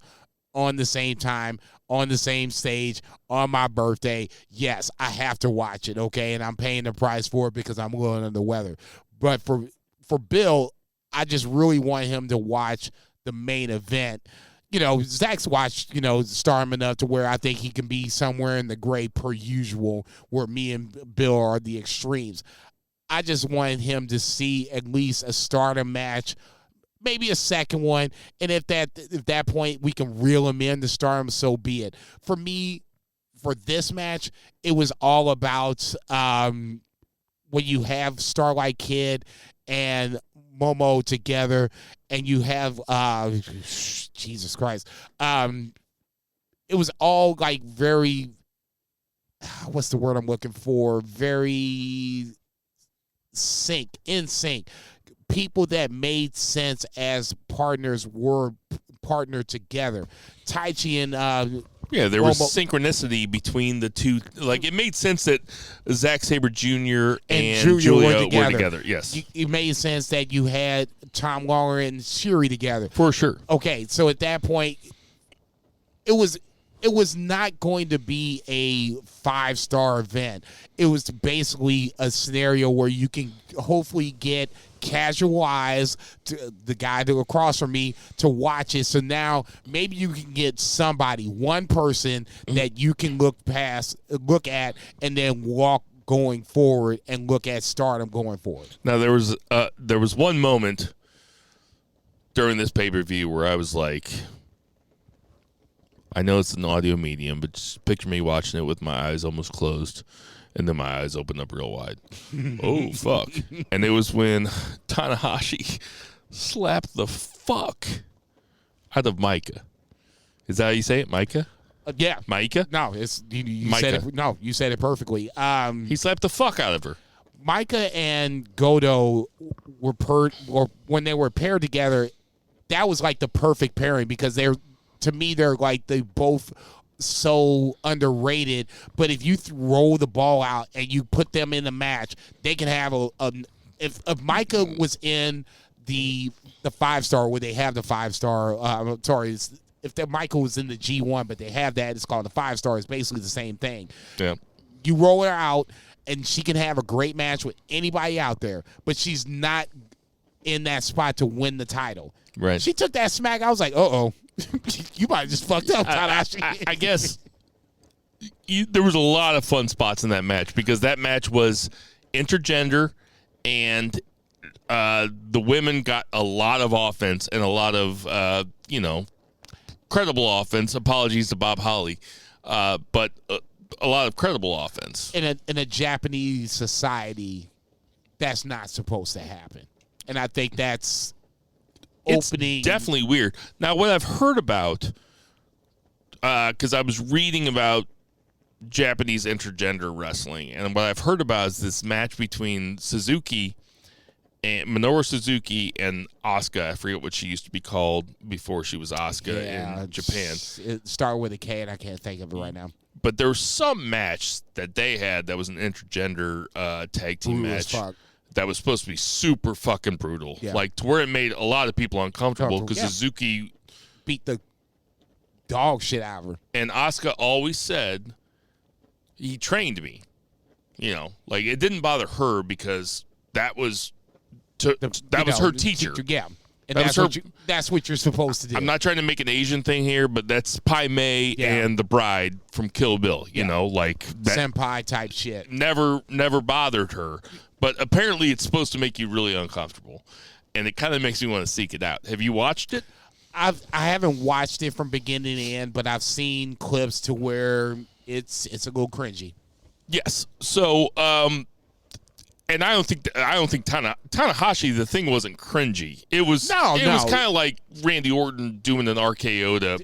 S4: on the same time, on the same stage, on my birthday. Yes, I have to watch it, okay? And I'm paying the price for it because I'm a little under the weather. But for Bill, I just really want him to watch the main event. You know, Zach's watched, Stardom enough to where I think he can be somewhere in the gray per usual, where me and Bill are the extremes. I just wanted him to see at least a Stardom match, maybe a second one, and if that point we can reel him in to Stardom, so be it. For me, for this match, it was all about when you have Starlight Kid and Momo together, and you have Jesus Christ, it was all like very, what's the word I'm looking for? Very in sync. People that made sense as partners were partnered together. Taichi and
S3: there was synchronicity between the two. Like, it made sense that Zack Sabre Jr. and Julia were together. Yes.
S4: It made sense that you had Tom Lawler and Shuri together.
S3: For sure.
S4: Okay, so at that point, it was not going to be a 5-star event. It was basically a scenario where you can hopefully get casual eyes, to the guy across from me, to watch it. So now maybe you can get one person that you can look at, and then walk going forward and look at Stardom going forward.
S3: Now there was one moment during this pay-per-view where I was like, I know it's an audio medium, but just picture me watching it with my eyes almost closed, and then my eyes opened up real wide. Oh, fuck. And it was when Tanahashi slapped the fuck out of Micah. Is that how you say it, Micah?
S4: Yeah.
S3: Micah?
S4: No, you said it. No, you said it perfectly.
S3: He slapped the fuck out of her.
S4: Micah and Goto when they were paired together, that was like the perfect pairing because they're like they both so underrated. But if you roll the ball out and you put them in a match, they can have if Micah was in the 5-star where they have the 5-star, if Michael was in the G1, but they have that, it's called the 5-star. It's basically the same thing.
S3: Yeah.
S4: You roll her out, and she can have a great match with anybody out there, but she's not in that spot to win the title.
S3: Right.
S4: She took that smack. I was like, uh-oh. You might have just fucked up, Tanahashi.
S3: I guess there was a lot of fun spots in that match because that match was intergender, and the women got a lot of offense and a lot of, credible offense. Apologies to Bob Holly, but a lot of credible offense.
S4: In a Japanese society, that's not supposed to happen. And I think that's opening.
S3: It's definitely weird. Now, what I've heard about, because I was reading about Japanese intergender wrestling, and what I've heard about is this match between Suzuki and Minoru Suzuki and Asuka. I forget what she used to be called before she was Asuka in Japan.
S4: It started with a K, and I can't think of it right now.
S3: But there was some match that they had that was an intergender tag team
S4: Brutal
S3: match
S4: as fuck.
S3: that was supposed to be super fucking brutal.
S4: Yeah.
S3: Like, to where it made a lot of people uncomfortable because
S4: Yeah.
S3: Suzuki
S4: Beat the dog shit out of her.
S3: and Asuka always said, he trained me. You know, like, it didn't bother her because that was her teacher.
S4: Yeah. And
S3: That
S4: that's
S3: was
S4: what, that's what you're supposed to do.
S3: I'm not trying to make an Asian thing here, but that's Pai Mei and the bride from Kill Bill. You know, like that
S4: senpai type shit.
S3: never bothered her. But apparently it's supposed to make you really uncomfortable. And it kind of makes me want to seek it out. Have you watched it?
S4: I haven't watched it from beginning to end, but I've seen clips to where it's a little cringy.
S3: Yes. So, and I don't think Tanahashi, the thing wasn't cringy. It was was kind of like Randy Orton doing an RKO to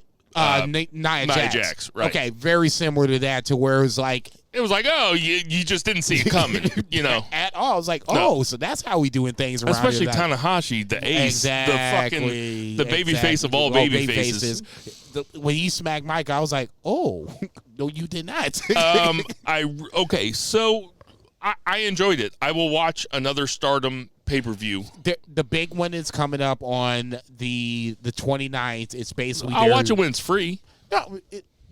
S4: Nia
S3: Jax, right?
S4: Okay, very similar to that, to where it was like,
S3: oh, you just didn't see it coming, you know,
S4: at all. I was like, so that's how we doing things around
S3: especially
S4: here.
S3: Tanahashi, the ace, the baby face of all baby faces.
S4: When he smacked Mike, I was like, oh, no, you did not.
S3: So I enjoyed it. I will watch another Stardom pay-per-view.
S4: The big one is coming up on the 29th. It's basically
S3: I'll watch it when it's free.
S4: No,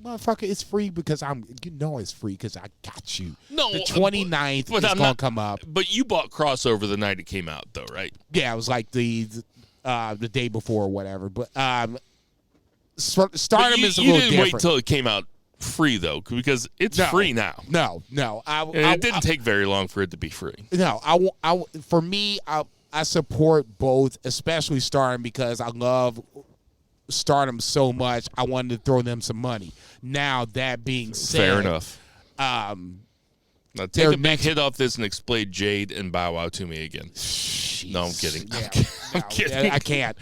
S4: motherfucker, it's free because it's free because I got you.
S3: No,
S4: the 29th is going to come up.
S3: But you bought Crossover the night it came out, though, right?
S4: Yeah, it was like the day before or whatever. But Stardom is a little different.
S3: You didn't wait until it came out free, though, because it's free now.
S4: No.
S3: It didn't take very long for it to be free.
S4: No, for me, I support both, especially Stardom, because I love Stardom so much. I wanted to throw them some money. Now, that being said,
S3: fair enough. Now take a big hit off this and explain Jade and Bow Wow to me again.
S4: Jeez.
S3: No, I'm kidding.
S4: Yeah,
S3: I'm kidding.
S4: I can't.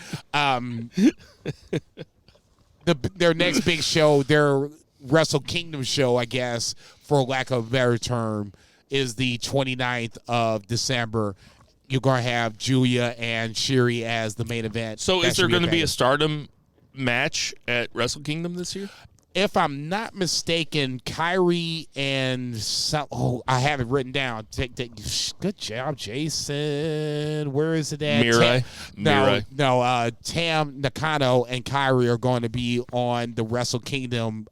S4: Their next big show, their Wrestle Kingdom show, I guess, for lack of a better term, is the 29th of December. You're going to have Julia and Shiri as the main event.
S3: So is there going to be a Stardom match at Wrestle Kingdom this year?
S4: If I'm not mistaken, Kyrie and I have it written down. Good job, Jason. Where is it at?
S3: Mirai.
S4: Tam Nakano and Kyrie are going to be on the Wrestle Kingdom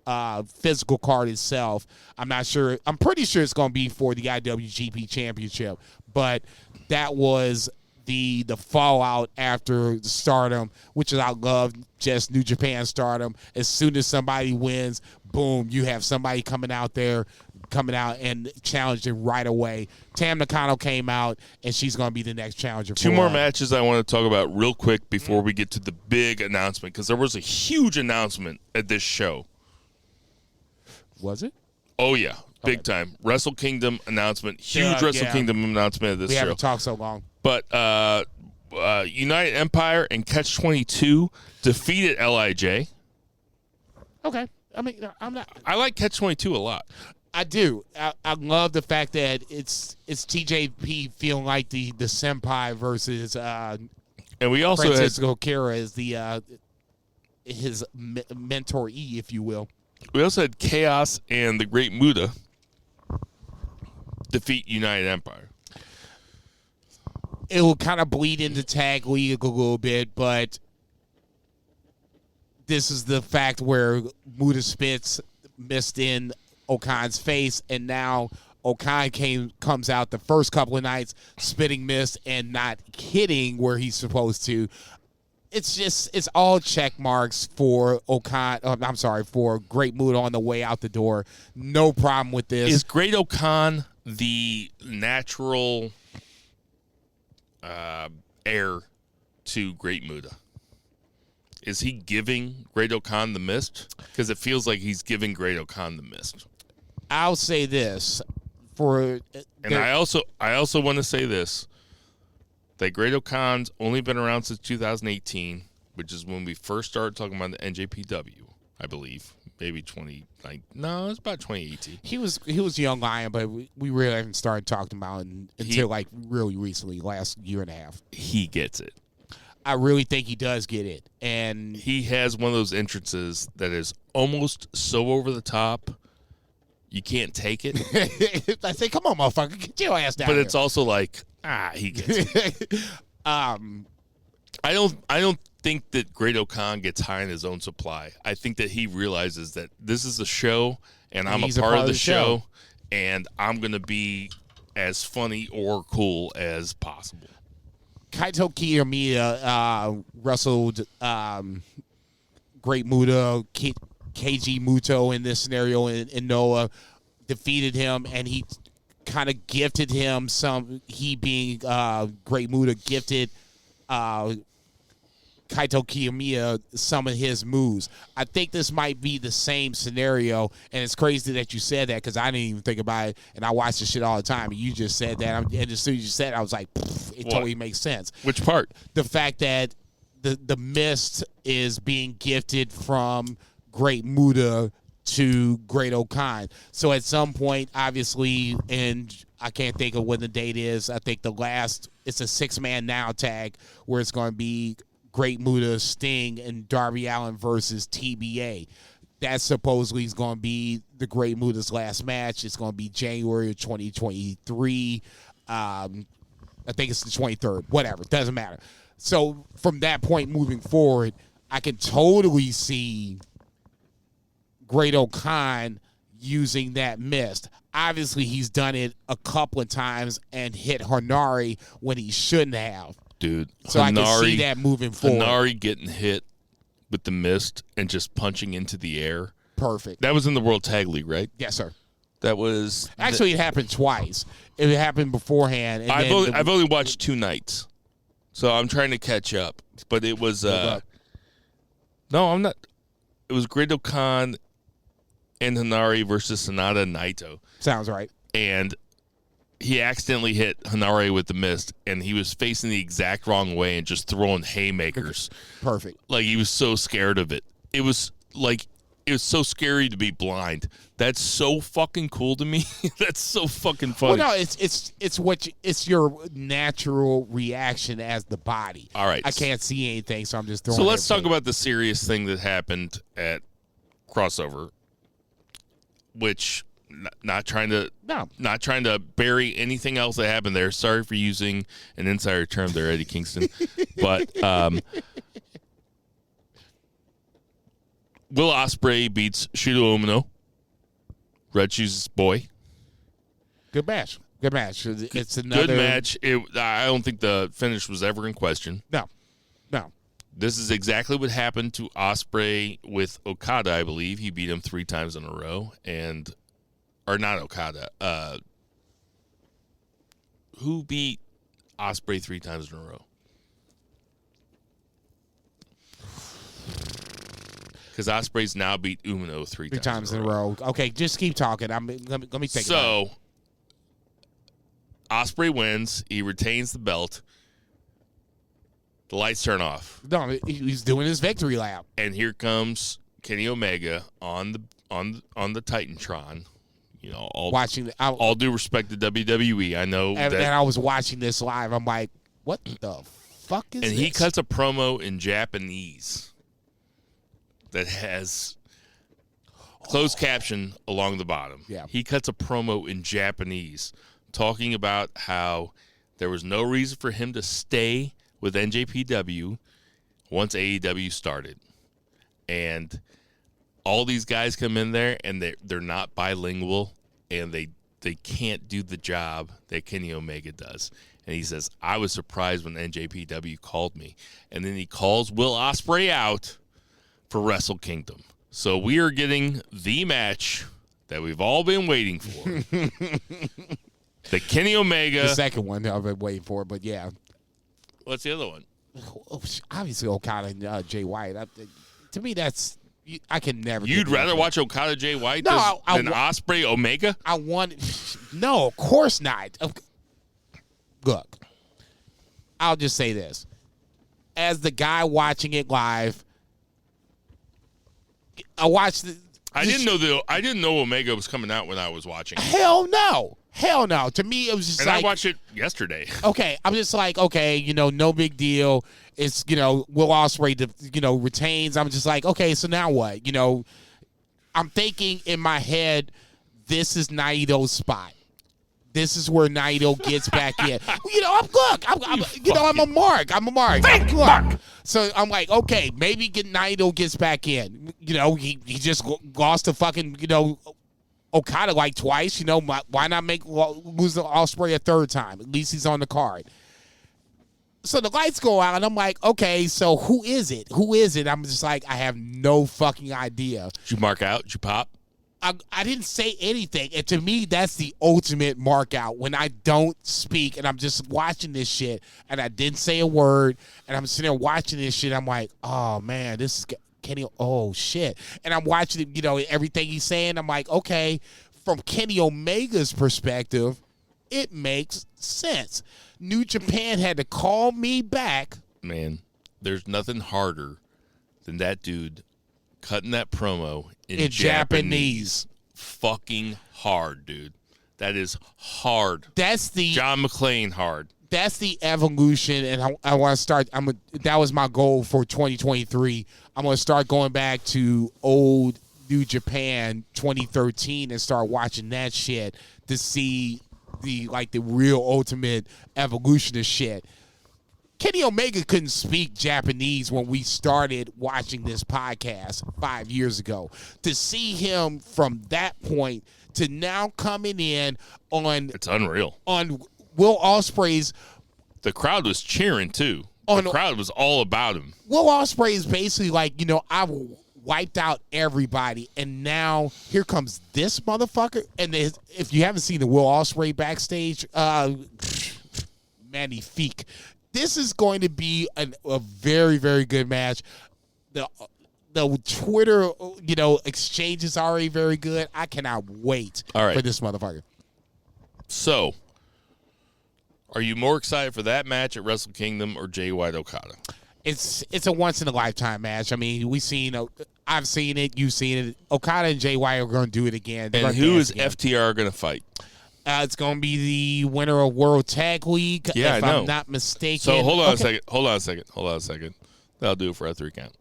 S4: physical card itself. I'm not sure. I'm pretty sure it's going to be for the IWGP Championship, but that was the fallout after the Stardom, which is I love, just New Japan Stardom. As soon as somebody wins, boom, you have somebody coming out and challenging right away. Tam Nakano came out, and she's going to be the next challenger.
S3: Two more matches I want to talk about real quick before we get to the big announcement, because there was a huge announcement at this show.
S4: Was it?
S3: Oh, yeah. Big time. Wrestle Kingdom announcement. Huge Wrestle Kingdom announcement of this show.
S4: We haven't talked so long.
S3: But United Empire and Catch-22 defeated LIJ.
S4: Okay. I mean, I'm not.
S3: I like Catch-22 a lot.
S4: I do. I love the fact that it's TJP feeling like the senpai versus
S3: and we also
S4: Francisco Kira as the his mentoree, if you will.
S3: We also had Chaos and the Great Muta defeat United Empire.
S4: It will kind of bleed into Tag League a little bit, but this is the fact where Muta spits missed in Okan's face, and now Okan comes out the first couple of nights spitting mist and not hitting where he's supposed to. It's all check marks for for Great Muta on the way out the door. No problem with this.
S3: Is Great Okan the natural heir to Great Muta? Is he giving Great Okan the mist? Because it feels like he's giving Great Okan the mist.
S4: I'll say this
S3: I also want to say this. that Great-O-Khan's only been around since 2018, which is when we first started talking about the NJPW, I believe. Maybe no, it's about 2018.
S4: He was young lion, but we really haven't started talking about it until like really recently, last year and a half.
S3: He gets it.
S4: I really think he does get it, and
S3: he has one of those entrances that is almost so over the top, you can't take it.
S4: I say, come on, motherfucker, get your ass down.
S3: But
S4: here.
S3: it's also like, he gets it. I don't think that Great-O-Khan gets high in his own supply. I think that he realizes that this is a show, and I'm a part of the show, and I'm going to be as funny or cool as possible.
S4: Kaito Kiyomiya wrestled Great Muta, Keiji Muto in this scenario, and Noah defeated him, and he kind of gifted him some. He being Great Muta gifted Kaito Kiyomiya some of his moves. I think this might be the same scenario, and it's crazy that you said that because I didn't even think about it, and I watch this shit all the time, and you just said that, and as soon as you said it, I was like, it totally makes sense.
S3: Which part?
S4: The fact that the mist is being gifted from Great Muta to Great-O-Khan. So at some point, obviously, and I can't think of when the date is, I think it's a 6-man now tag where it's going to be Great Muta, Sting, and Darby Allin versus TBA. That supposedly is going to be the Great Muta's last match. It's going to be January of 2023. I think it's the 23rd. Whatever. Doesn't matter. So from that point moving forward, I can totally see Great-O-Khan using that mist. Obviously, he's done it a couple of times and hit Hanari when he shouldn't have.
S3: Dude,
S4: so I can see that moving forward.
S3: Hanari getting hit with the mist and just punching into the air.
S4: Perfect.
S3: That was in the World Tag League, right?
S4: Yes, sir.
S3: That was
S4: actually it happened twice. It happened beforehand. And
S3: I've only watched 2 nights, so I'm trying to catch up. But it was no, I'm not. It was Great-O-Khan and Hanari versus Sanada and Naito.
S4: Sounds right.
S3: And he accidentally hit Hanari with the mist, and he was facing the exact wrong way and just throwing haymakers.
S4: Perfect.
S3: Like, he was so scared of it. It was so scary to be blind. That's so fucking cool to me. That's so fucking funny.
S4: Well, no, it's your natural reaction as the body.
S3: All right.
S4: I can't see anything, so I'm just throwing.
S3: So let's talk about the serious thing that happened at Crossover, which not trying to bury anything else that happened there. Sorry for using an insider term there, Eddie Kingston. But Will Ospreay beats Shota Umino, Red Shoes' boy.
S4: Good match. It's another
S3: good match. I don't think the finish was ever in question.
S4: No.
S3: This is exactly what happened to Ospreay with Okada, I believe. He beat him 3 times in a row. Or not Okada. Who beat Ospreay 3 times in a row? Because Ospreay's now beat Umino 3
S4: times in a row. Okay, just keep talking. Let me think about it.
S3: So, Ospreay wins. He retains the belt. The lights turn off.
S4: No, he's doing his victory lap.
S3: And here comes Kenny Omega on the Titantron. You know, all due respect to WWE. I know
S4: and I was watching this live. I'm like, what the fuck is this?
S3: And he cuts a promo in Japanese that has closed caption along the bottom.
S4: Yeah.
S3: He cuts a promo in Japanese talking about how there was no reason for him to stay with NJPW once AEW started. And all these guys come in there and they're not bilingual and they can't do the job that Kenny Omega does. And he says, I was surprised when NJPW called me. And then he calls Will Ospreay out for Wrestle Kingdom. So we are getting the match that we've all been waiting for. The Kenny Omega.
S4: The second one I've been waiting for, but yeah.
S3: What's the other one?
S4: Obviously Okada and Jay White. To me, that's... I can never.
S3: You'd rather watch Okada Jay White than Ospreay Omega?
S4: No, of course not. Look, I'll just say this. As the guy watching it live, I watched the...
S3: I didn't know Omega was coming out when I was watching.
S4: Hell no. To me, it was just
S3: and I watched it yesterday.
S4: Okay, I'm just like, okay, no big deal. It's, Will Ospreay, retains. I'm just like, okay, so now what? I'm thinking in my head, this is Naito's spot. This is where Naito gets back in. I'm a mark. Fake mark. So I'm like, okay, maybe Naito gets back in. He just lost to fucking, Okada like twice. Why not lose the Ospreay a third time? At least he's on the card. So the lights go out, and I'm like, okay, so who is it? I'm just like, I have no fucking idea.
S3: Did you mark out? Did you pop?
S4: I didn't say anything. And to me, that's the ultimate mark out, when I don't speak and I'm just watching this shit and I didn't say a word and I'm sitting there watching this shit. I'm like, oh, man, this is Kenny. Oh, shit. And I'm watching, everything he's saying. I'm like, okay, from Kenny Omega's perspective, it makes sense. New Japan had to call me back.
S3: Man, there's nothing harder than that dude cutting that promo in Japanese. Fucking hard, dude. That is hard.
S4: That's the
S3: John McClane hard.
S4: That's the evolution, and I want to start. That was my goal for 2023. I'm going to start going back to old New Japan 2013 and start watching that shit to see the real ultimate evolution of shit. Kenny Omega couldn't speak Japanese when we started watching this podcast 5 years ago. To see him from that point to now coming in on...
S3: It's unreal.
S4: On Will Ospreay's...
S3: The crowd was cheering, too. The crowd was all about him.
S4: Will Ospreay is basically like, I've wiped out everybody, and now here comes this motherfucker. And if you haven't seen the Will Ospreay backstage, magnifique. This is going to be a very, very good match. The Twitter, exchange is already very good. I cannot wait for this motherfucker.
S3: So, are you more excited for that match at Wrestle Kingdom or Jay White Okada?
S4: It's a once in a lifetime match. I mean, I've seen it. You've seen it. Okada and Jay White are going to do it again.
S3: And who is FTR going to fight?
S4: It's going to be the winner of World Tag League,
S3: if
S4: I'm not mistaken.
S3: So hold on a second. That'll do it for a 3 count.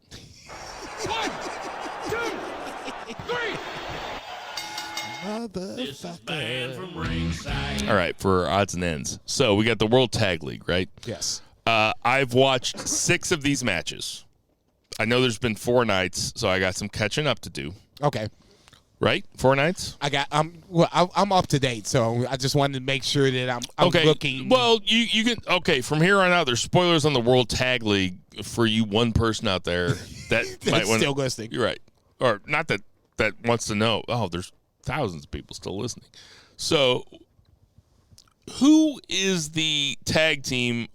S2: 1, 2, 3.
S7: This is banned from ringside.
S3: All right, for odds and ends. So we got the World Tag League, right?
S4: Yes.
S3: I've watched 6 of these matches. I know there's been 4 nights, so I got some catching up to do.
S4: Okay.
S3: Right? 4 nights?
S4: I'm up to date, so I just wanted to make sure that I'm looking.
S3: Well, you can. Okay, from here on out, there's spoilers on the World Tag League for you one person out there that might want
S4: still listening.
S3: You're right, or not that wants to know. Oh, there's thousands of people still listening. So, who is the tag team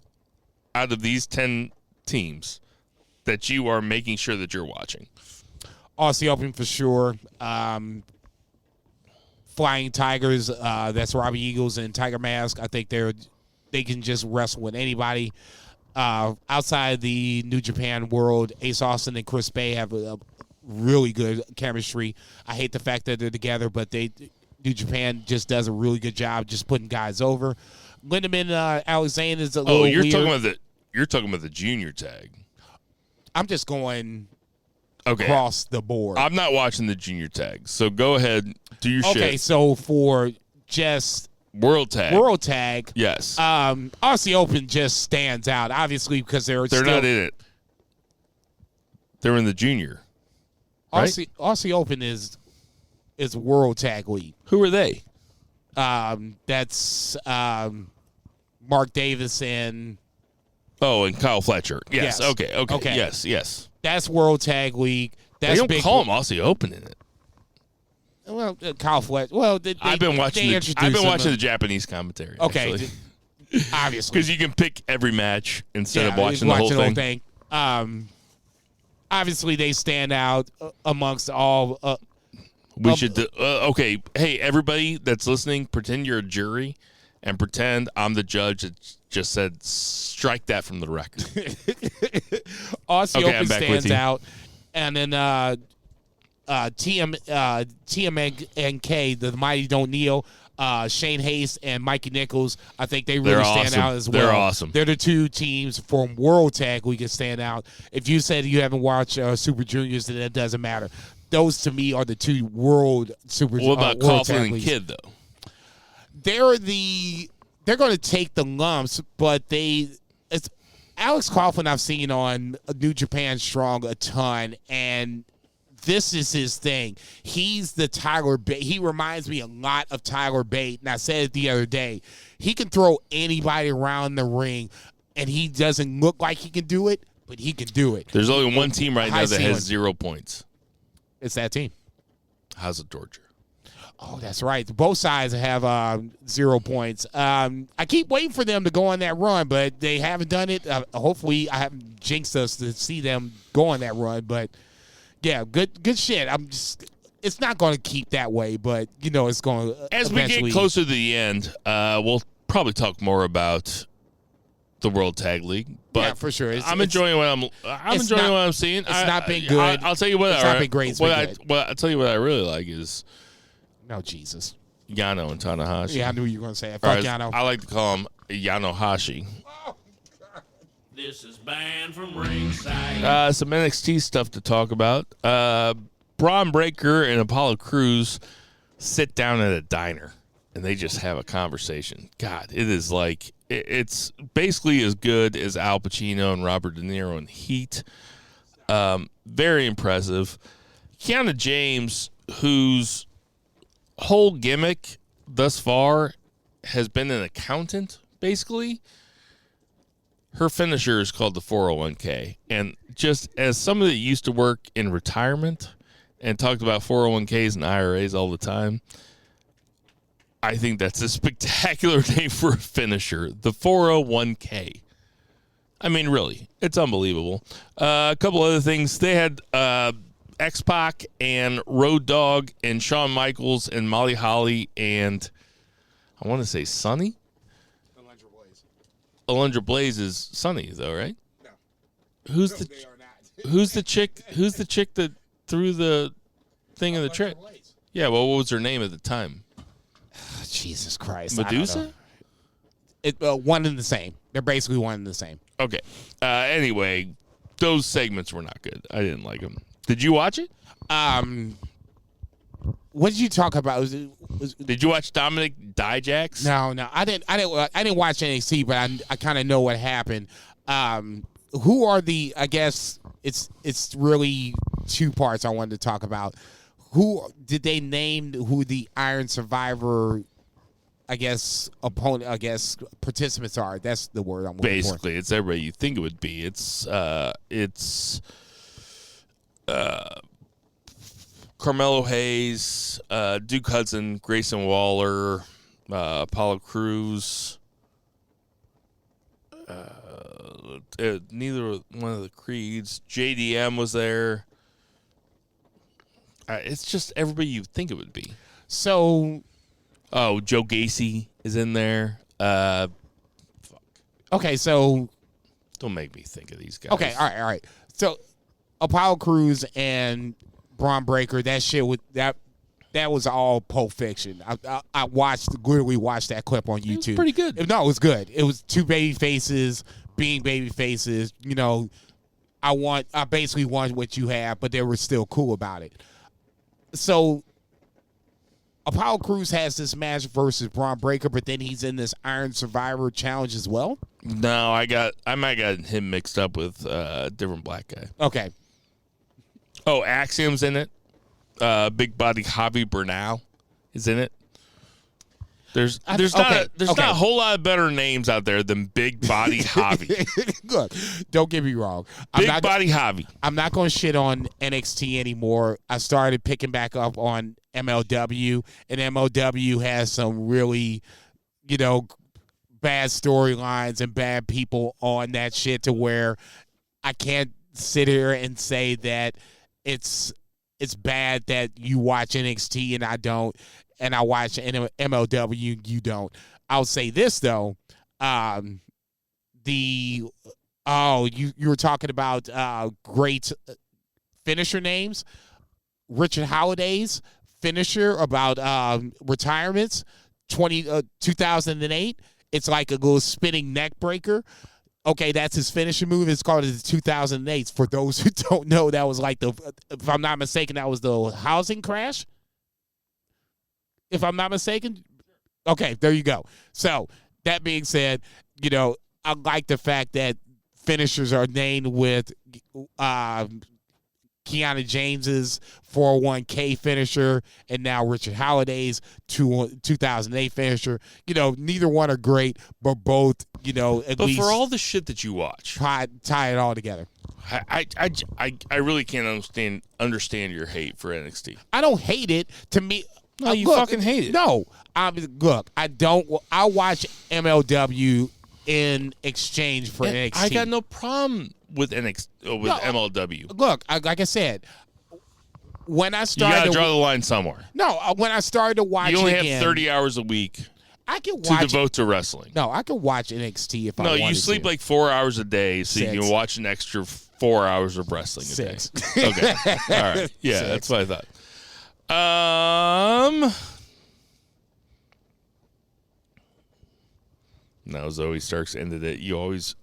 S3: out of these 10 teams that you are making sure that you're watching?
S4: Aussie Open for sure. Flying Tigers, that's Robbie Eagles and Tiger Mask. I think they can just wrestle with anybody. Outside the New Japan world, Ace Austin and Chris Bay have a really good chemistry. I hate the fact that they're together, but New Japan just does a really good job just putting guys over. Lindemann Alexander is a little weird.
S3: You're talking about the junior tag.
S4: I'm just going
S3: okay.
S4: Across the board.
S3: I'm not watching the junior tag, so go ahead, do your shit.
S4: Okay, so for just
S3: World Tag, yes.
S4: Aussie Open just stands out, obviously, because they're
S3: still not in it. They're in the junior. Right?
S4: Aussie Open is World Tag League.
S3: Who are they?
S4: That's Mark Davis and
S3: Kyle Fletcher. Yes.
S4: Yes.
S3: Okay. Yes.
S4: That's World Tag League. That's
S3: they don't call him Aussie Open in it.
S4: Well, Kyle Fletcher. Well,
S3: I've been watching the Japanese commentary.
S4: Okay,
S3: actually.
S4: Obviously,
S3: because you can pick every match instead of watching the whole thing.
S4: Obviously, they stand out amongst all.
S3: We should. Okay, hey everybody that's listening, pretend you're a jury, and pretend I'm the judge that just said strike that from the record.
S4: Aussie
S3: Okay, I'm
S4: Open
S3: back with
S4: stands
S3: you.
S4: out, and then TMNK, the Mighty Don't Kneel, Shane Hayes and Mikey Nichols. I think they really
S3: They're
S4: stand
S3: awesome.
S4: out as well.
S3: They're awesome.
S4: They're the two teams from World Tag we can stand out. If you said you haven't watched Super Juniors, then that doesn't matter. Those to me are the two World Super.
S3: What about
S4: World
S3: Coughlin
S4: Tag
S3: and
S4: Leagues.
S3: Kidd though?
S4: They're going to take the lumps, but it's Alex Coughlin I've seen on New Japan Strong a ton, and this is his thing. He's the Tyler Bate. He reminds me a lot of Tyler Bate, and I said it the other day. He can throw anybody around the ring, and he doesn't look like he can do it, but he can do it.
S3: There's only one team right
S4: High
S3: now that
S4: ceiling.
S3: has 0 points.
S4: It's that team.
S3: How's it, Georgia?
S4: Oh, that's right. Both sides have 0 points. I keep waiting for them to go on that run, but they haven't done it. Hopefully, I haven't jinxed us to see them go on that run. But yeah, good shit. It's not going to keep that way, but it's going to.
S3: As we get closer to the end, we'll probably talk more about the World Tag League. But
S4: yeah, for sure.
S3: I'm enjoying what I'm seeing.
S4: It's not been good.
S3: I'll tell you what.
S4: It's not been great. It's been good.
S3: I'll tell you what I really like is
S4: No, Jesus.
S3: Yano and Tanahashi.
S4: Yeah, I knew you were going to say it.
S3: Or
S4: Fuck
S3: as
S4: Yano.
S3: I like to call him Yano-Hashi.
S7: This is Banned from Ringside.
S3: Some NXT stuff to talk about. Braun Breaker and Apollo Crews sit down at a diner and they just have a conversation. God, it is like it's basically as good as Al Pacino and Robert De Niro in Heat. Very impressive. Kiana James, whose whole gimmick thus far has been an accountant, basically. Her finisher is called the 401k. And just as somebody that used to work in retirement and talked about 401ks and IRAs all the time, I think that's a spectacular name for a finisher. The 401k. I mean, really, it's unbelievable. A couple other things. They had X-Pac and Road Dogg and Shawn Michaels and Molly Holly and I want to say Sunny. Alundra Blaze is Sunny though, right? No. Who's the chick that threw the thing in the trick? Yeah, well, what was her name at the time?
S4: Jesus Christ.
S3: Medusa?
S4: One and the same. They're basically one and the same.
S3: Okay. Anyway, those segments were not good. I didn't like them. Did you watch it?
S4: What did you talk about?
S3: Did you watch Dominic Dijaks?
S4: No, I didn't watch NXT, but I kind of know what happened. Who are the? I guess it's really two parts I wanted to talk about. Who did they name? Who the Iron Survivor? I guess opponent. I guess participants are. That's the word I'm looking for.
S3: Basically, it's everybody you think it would be. It's Carmelo Hayes, Duke Hudson, Grayson Waller, Apollo Crews. Neither one of the Creeds. JDM was there. It's just everybody you think it would be.
S4: So,
S3: Joe Gacy is in there.
S4: Okay, so
S3: don't make me think of these guys.
S4: Okay, all right. So, Apollo Crews and Braun Breaker, that shit that was all Pulp Fiction. I literally watched that clip on YouTube.
S3: It was pretty good.
S4: No, it was good. It was two baby faces being baby faces. I basically want what you have, but they were still cool about it. So Apollo Crews has this match versus Braun Breaker, but then he's in this Iron Survivor challenge as well.
S3: No, I might got him mixed up with a different black guy.
S4: Okay.
S3: Oh, Axiom's in it. Big Body Javi Bernal is in it. There's not a whole lot of better names out there than Big Body Javi.
S4: Look, don't get me wrong.
S3: Big Body Javi.
S4: I'm not going to shit on NXT anymore. I started picking back up on MLW, and MLW has some really, bad storylines and bad people on that shit to where I can't sit here and say that it's bad that you watch NXT and I don't, and I watch MLW, you don't. I'll say this though, you were talking about great finisher names. Richard Holiday's finisher about retirements, 2008. It's like a little spinning neck breaker. Okay, that's his finishing move. It's called the 2008. For those who don't know, that was like if I'm not mistaken, that was the housing crash. If I'm not mistaken. Okay, there you go. So that being said, I like the fact that finishers are named with Kiana James's 401k finisher and now Richard Holiday's 2008 finisher. Neither one are great, but both, at
S3: but
S4: least
S3: for all the shit that you watch,
S4: tie it all together.
S3: I really can't understand your hate for NXT.
S4: I don't hate it. To me,
S3: no, you fucking hate it.
S4: No, look, I don't. I watch MLW in exchange for NXT.
S3: I got no problem with MLW.
S4: Look, like I said, when I started,
S3: you got to draw the line somewhere.
S4: No, when I started to watch,
S3: you only
S4: again,
S3: have 30 hours a week.
S4: I can watch
S3: to devote to wrestling.
S4: No, I can watch NXT if I wanted to.
S3: No, you sleep like 4 hours a day, so
S4: 6.
S3: you can watch an extra 4 hours of wrestling a
S4: 6.
S3: day. Okay, all right, yeah,
S4: 6.
S3: That's what I thought. No, Zoe Starks ended it. You always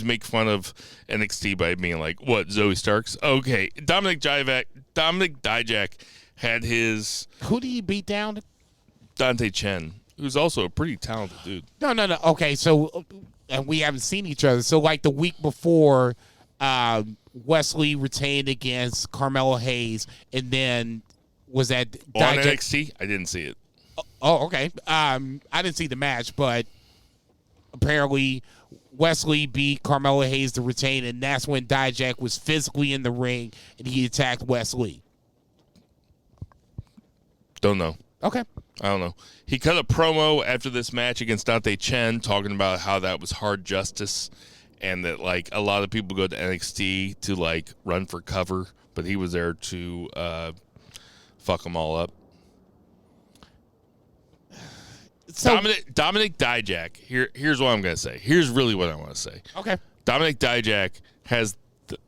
S3: make fun of NXT by being like, "What, Zoe Starks?" Okay, Dominic Dijak had his.
S4: Who did he beat down?
S3: Dante Chen, who's also a pretty talented dude.
S4: No. Okay, so and we haven't seen each other. So like the week before, Wesley retained against Carmelo Hayes, and then was that
S3: on NXT? I didn't see it.
S4: Oh, okay. I didn't see the match, but apparently Wesley beat Carmelo Hayes to retain, and that's when Dijak was physically in the ring and he attacked Wesley.
S3: Don't know.
S4: Okay.
S3: I don't know. He cut a promo after this match against Dante Chen talking about how that was hard justice and that, like, a lot of people go to NXT to, like, run for cover, but he was there to fuck them all up. So, Dominic Dijak, here's what I'm going to say. Here's really what I want to say.
S4: Okay.
S3: Dominic Dijak has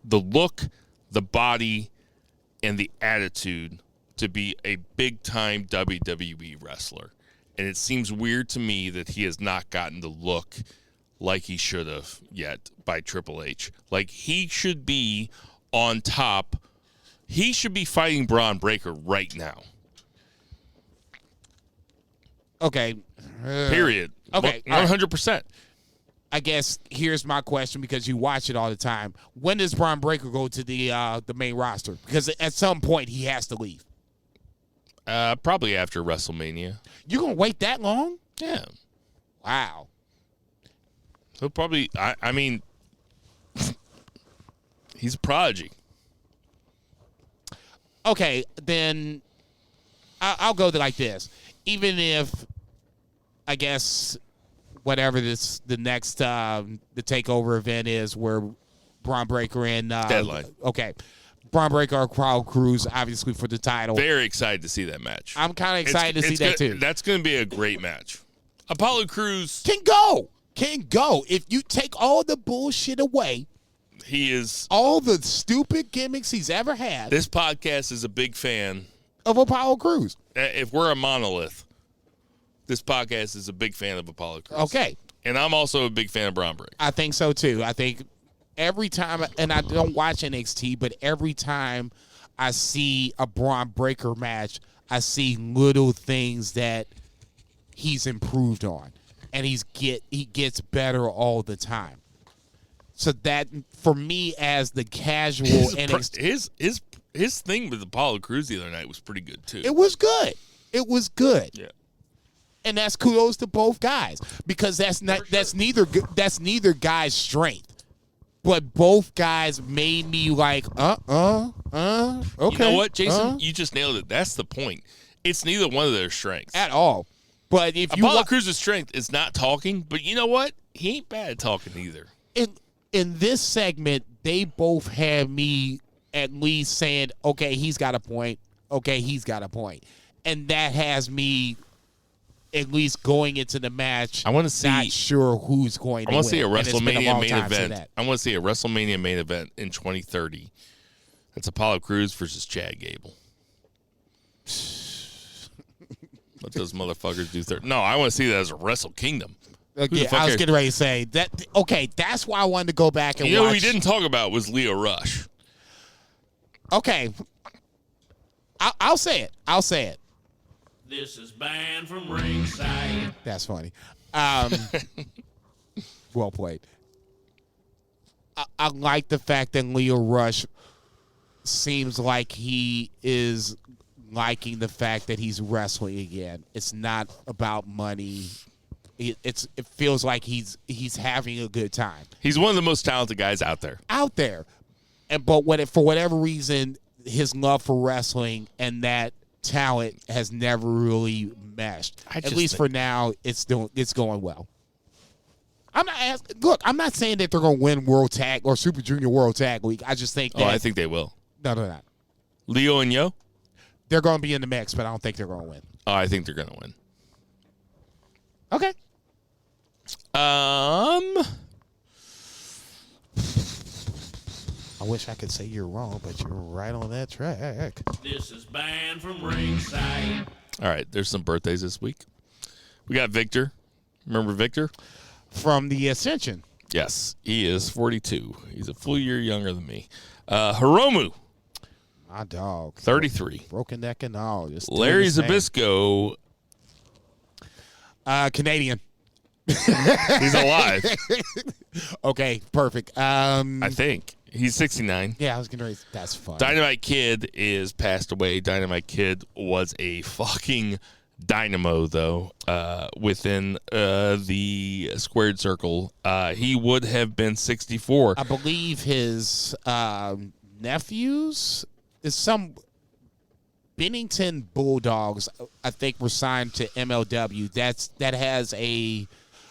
S3: the look, the body, and the attitude to be a big-time WWE wrestler. And it seems weird to me that he has not gotten the look like he should have yet by Triple H. Like, he should be on top. He should be fighting Braun Breaker right now.
S4: Okay.
S3: Period.
S4: Okay.
S3: 100%.
S4: I guess here's my question, because you watch it all the time. When does Braun Breaker go to the main roster? Because at some point he has to leave.
S3: Probably after WrestleMania.
S4: You gonna wait that long?
S3: Yeah.
S4: Wow.
S3: He'll probably. I mean, he's a prodigy.
S4: Okay, then I'll go like this. Even if, I guess, whatever the next the takeover event is, where Braun Breaker and
S3: Deadline.
S4: Okay. Braun Breaker or Apollo Crews, obviously, for the title.
S3: Very excited to see that match.
S4: I'm kind of excited to see that too.
S3: That's going to be a great match. Apollo Crews
S4: can go. If you take all the bullshit away,
S3: he is
S4: all the stupid gimmicks he's ever had.
S3: This podcast is a big fan
S4: of Apollo Crews.
S3: If we're a monolith, this podcast is a big fan of Apollo Crews.
S4: Okay.
S3: And I'm also a big fan of Braun Breaker.
S4: I think so too. I think every time, and I don't watch NXT, but every time I see a Braun Breaker match, I see little things that he's improved on, and he gets better all the time. So that, for me, as the casual NXT,
S3: his thing with Apollo Crews the other night was pretty good too.
S4: It was good.
S3: Yeah.
S4: And that's kudos to both guys, because that's neither guy's strength. But both guys made me like, okay.
S3: You know what, Jason? You just nailed it. That's the point. It's neither one of their strengths.
S4: At all. But if
S3: Apollo Crews' strength is not talking, but you know what? He ain't bad at talking either.
S4: In this segment, they both had me at least saying, okay, he's got a point. Okay, he's got a point. And that has me at least going into the match,
S3: I want to see.
S4: not sure who's going to win.
S3: I want to see a
S4: And it's been
S3: WrestleMania
S4: long
S3: main
S4: time since
S3: event.
S4: that.
S3: I want to see a WrestleMania main event in 2030. That's Apollo Crews versus Chad Gable. Let those motherfuckers do No, I want to see that as a Wrestle Kingdom.
S4: Okay, I was getting ready to say that. Okay, that's why I wanted to go back and watch.
S3: What we didn't talk about was Leo Rush.
S4: Okay, I'll say it. I'll say it.
S7: This is banned from ringside.
S4: That's funny. Well played. I like the fact that Leo Rush seems like he is liking the fact that he's wrestling again. It's not about money. It feels like he's having a good time.
S3: He's one of the most talented guys out there.
S4: But for whatever reason, his love for wrestling and that talent has never really meshed. At least for now, it's going well. I'm not saying that they're going to win World Tag or Super Junior World Tag League. I just think that.
S3: I think they will.
S4: No, they're not.
S3: Leo and Yo?
S4: They're going to be in the mix, but I don't think they're going to win.
S3: Oh, I think they're going to win.
S4: Okay.
S3: I
S4: wish I could say you're wrong, but you're right on that track.
S7: This is banned from ringside.
S3: All right, there's some birthdays this week. We got Victor. Remember Victor?
S4: From the Ascension.
S3: Yes, he is 42. He's a full year younger than me. Hiromu.
S4: My dog.
S3: 33.
S4: Broken neck and all. Just
S3: Larry Zbyszko.
S4: Canadian.
S3: He's alive.
S4: Okay, perfect.
S3: I think. He's 69.
S4: Yeah, I was going to raise. That's fun.
S3: Dynamite Kid is passed away. Dynamite Kid was a fucking dynamo, though, within the squared circle. He would have been 64.
S4: I believe his nephews is some Bennington Bulldogs, I think, were signed to MLW. That has a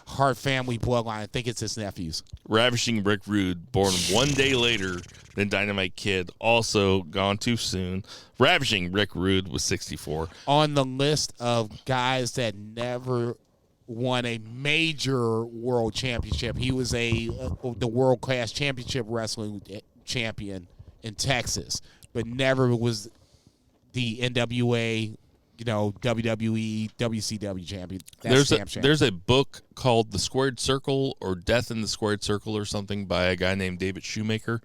S4: Hart family bloodline. I think it's his nephews.
S3: Ravishing Rick Rude, born one day later than Dynamite Kid, also gone too soon. Ravishing Rick Rude was 64.
S4: On the list of guys that never won a major world championship, he was the world class championship wrestling champion in Texas, but never was the NWA, WWE, WCW champion.
S3: There's a book called The Squared Circle or Death in the Squared Circle or something by a guy named David Shoemaker.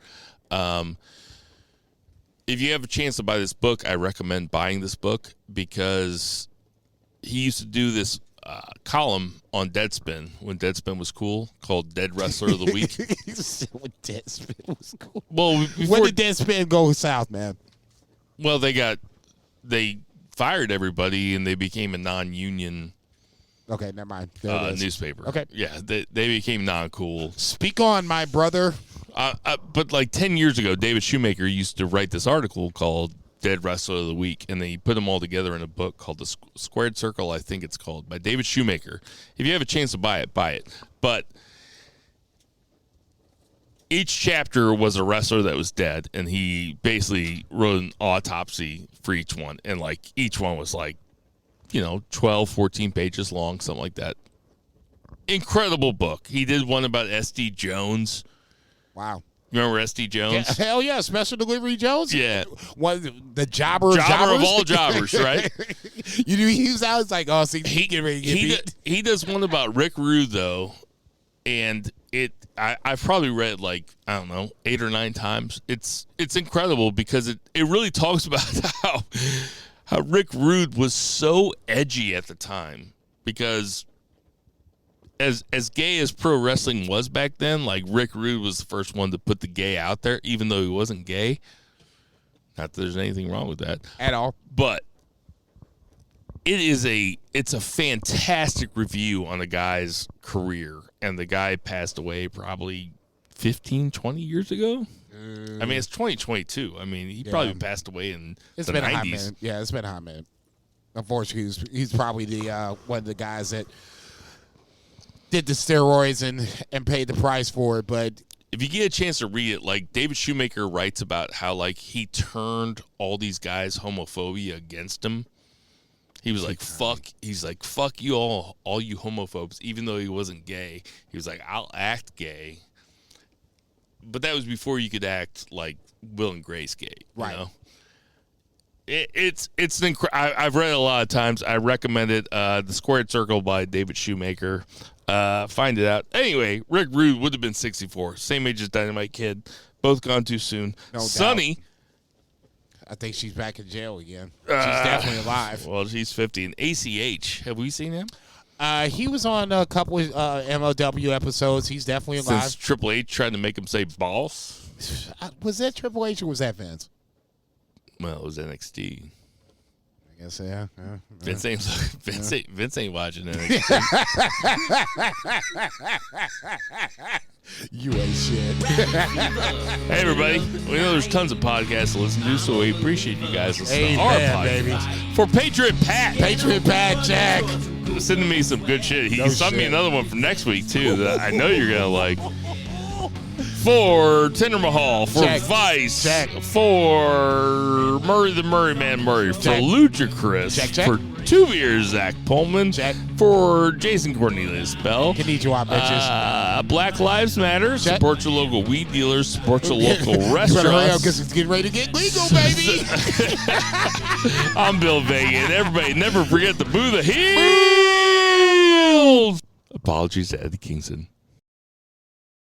S3: If you have a chance to buy this book, I recommend buying this book because he used to do this column on Deadspin when Deadspin was cool called Dead Wrestler of the Week.
S4: When Deadspin was cool.
S3: Well,
S4: when did Deadspin go south, man?
S3: Well, they fired everybody and they became a non-union
S4: okay, never mind.
S3: Newspaper.
S4: Okay.
S3: Yeah, they became non-cool.
S4: Speak on, my brother.
S3: But like 10 years ago, David Shoemaker used to write this article called Dead Wrestler of the Week, and he put them all together in a book called The Squared Circle, I think it's called, by David Shoemaker. If you have a chance to buy it, buy it. But each chapter was a wrestler that was dead, and he basically wrote an autopsy for each one. And, like, each one was, 12, 14 pages long, something like that. Incredible book. He did one about S.D. Jones.
S4: Wow.
S3: You remember S.D. Jones?
S4: Yeah, hell yeah, Special Delivery Jones.
S3: Yeah.
S4: The jobber of
S3: all jobbers, right?
S4: He was out, it's like, oh, see, he get ready to get beat.
S3: He does one about Rick Rude, though, and I've probably read, 8 or 9 times. It's incredible because it really talks about how Rick Rude was so edgy at the time because as gay as pro wrestling was back then, Rick Rude was the first one to put the gay out there, even though he wasn't gay. Not that there's anything wrong with that
S4: at all.
S3: But it's a fantastic review on a guy's career, and the guy passed away probably 15, 20 years ago. I mean, it's 2022. I mean, he probably passed away in the 90s.
S4: A hot minute. Yeah, it's been a hot minute. Unfortunately, he's probably the one of the guys that did the steroids and paid the price for it. But
S3: if you get a chance to read it, David Shoemaker writes about how he turned all these guys' homophobia against him. He was like, fuck. He's like, fuck you all you homophobes. Even though he wasn't gay, he was like, I'll act gay. But that was before you could act like Will and Grace gay.
S4: Right.
S3: You know? It's an I've read it a lot of times. I recommend it. The Squared Circle by David Shoemaker. Find it out. Anyway, Rick Rude would have been 64. Same age as Dynamite Kid. Both gone too soon.
S4: No
S3: Sonny.
S4: doubt. I think she's back in jail again. She's definitely alive.
S3: Well, she's 50. And ACH. Have we seen him?
S4: He was on a couple of MLW episodes. He's definitely alive.
S3: Since Triple H tried to make him say boss.
S4: Was that Triple H or was that Vince?
S3: Well, it was NXT.
S4: I guess, yeah.
S3: Vince ain't watching NXT.
S4: You ain't shit.
S3: Hey, everybody. We know there's tons of podcasts to listen to, so we appreciate you guys listening to our
S4: Amen,
S3: podcast.
S4: baby.
S3: For Patriot Pat.
S4: Patriot Pat Jack.
S3: Sending me some good shit. He
S4: No
S3: sent me
S4: shit.
S3: another one for next week, too, that I know you're going to like. For Tinder Mahal, for
S4: Jack.
S3: Vice,
S4: Jack.
S3: for Murray the Murray Man Murray, for
S4: Jack.
S3: Ludacris,
S4: Jack.
S3: for 2 Beers Zach Pullman,
S4: Jack.
S3: for Jason Cornelius Bell.
S4: Can need you out, bitches.
S3: Black Lives Matter.
S4: Jack.
S3: Support your local weed dealers. Support your local
S4: You better hurry up
S3: restaurants.
S4: because it's getting ready to get legal, baby.
S3: I'm Bill Vega. And everybody, never forget to boo the heels. Apologies to Eddie Kingston.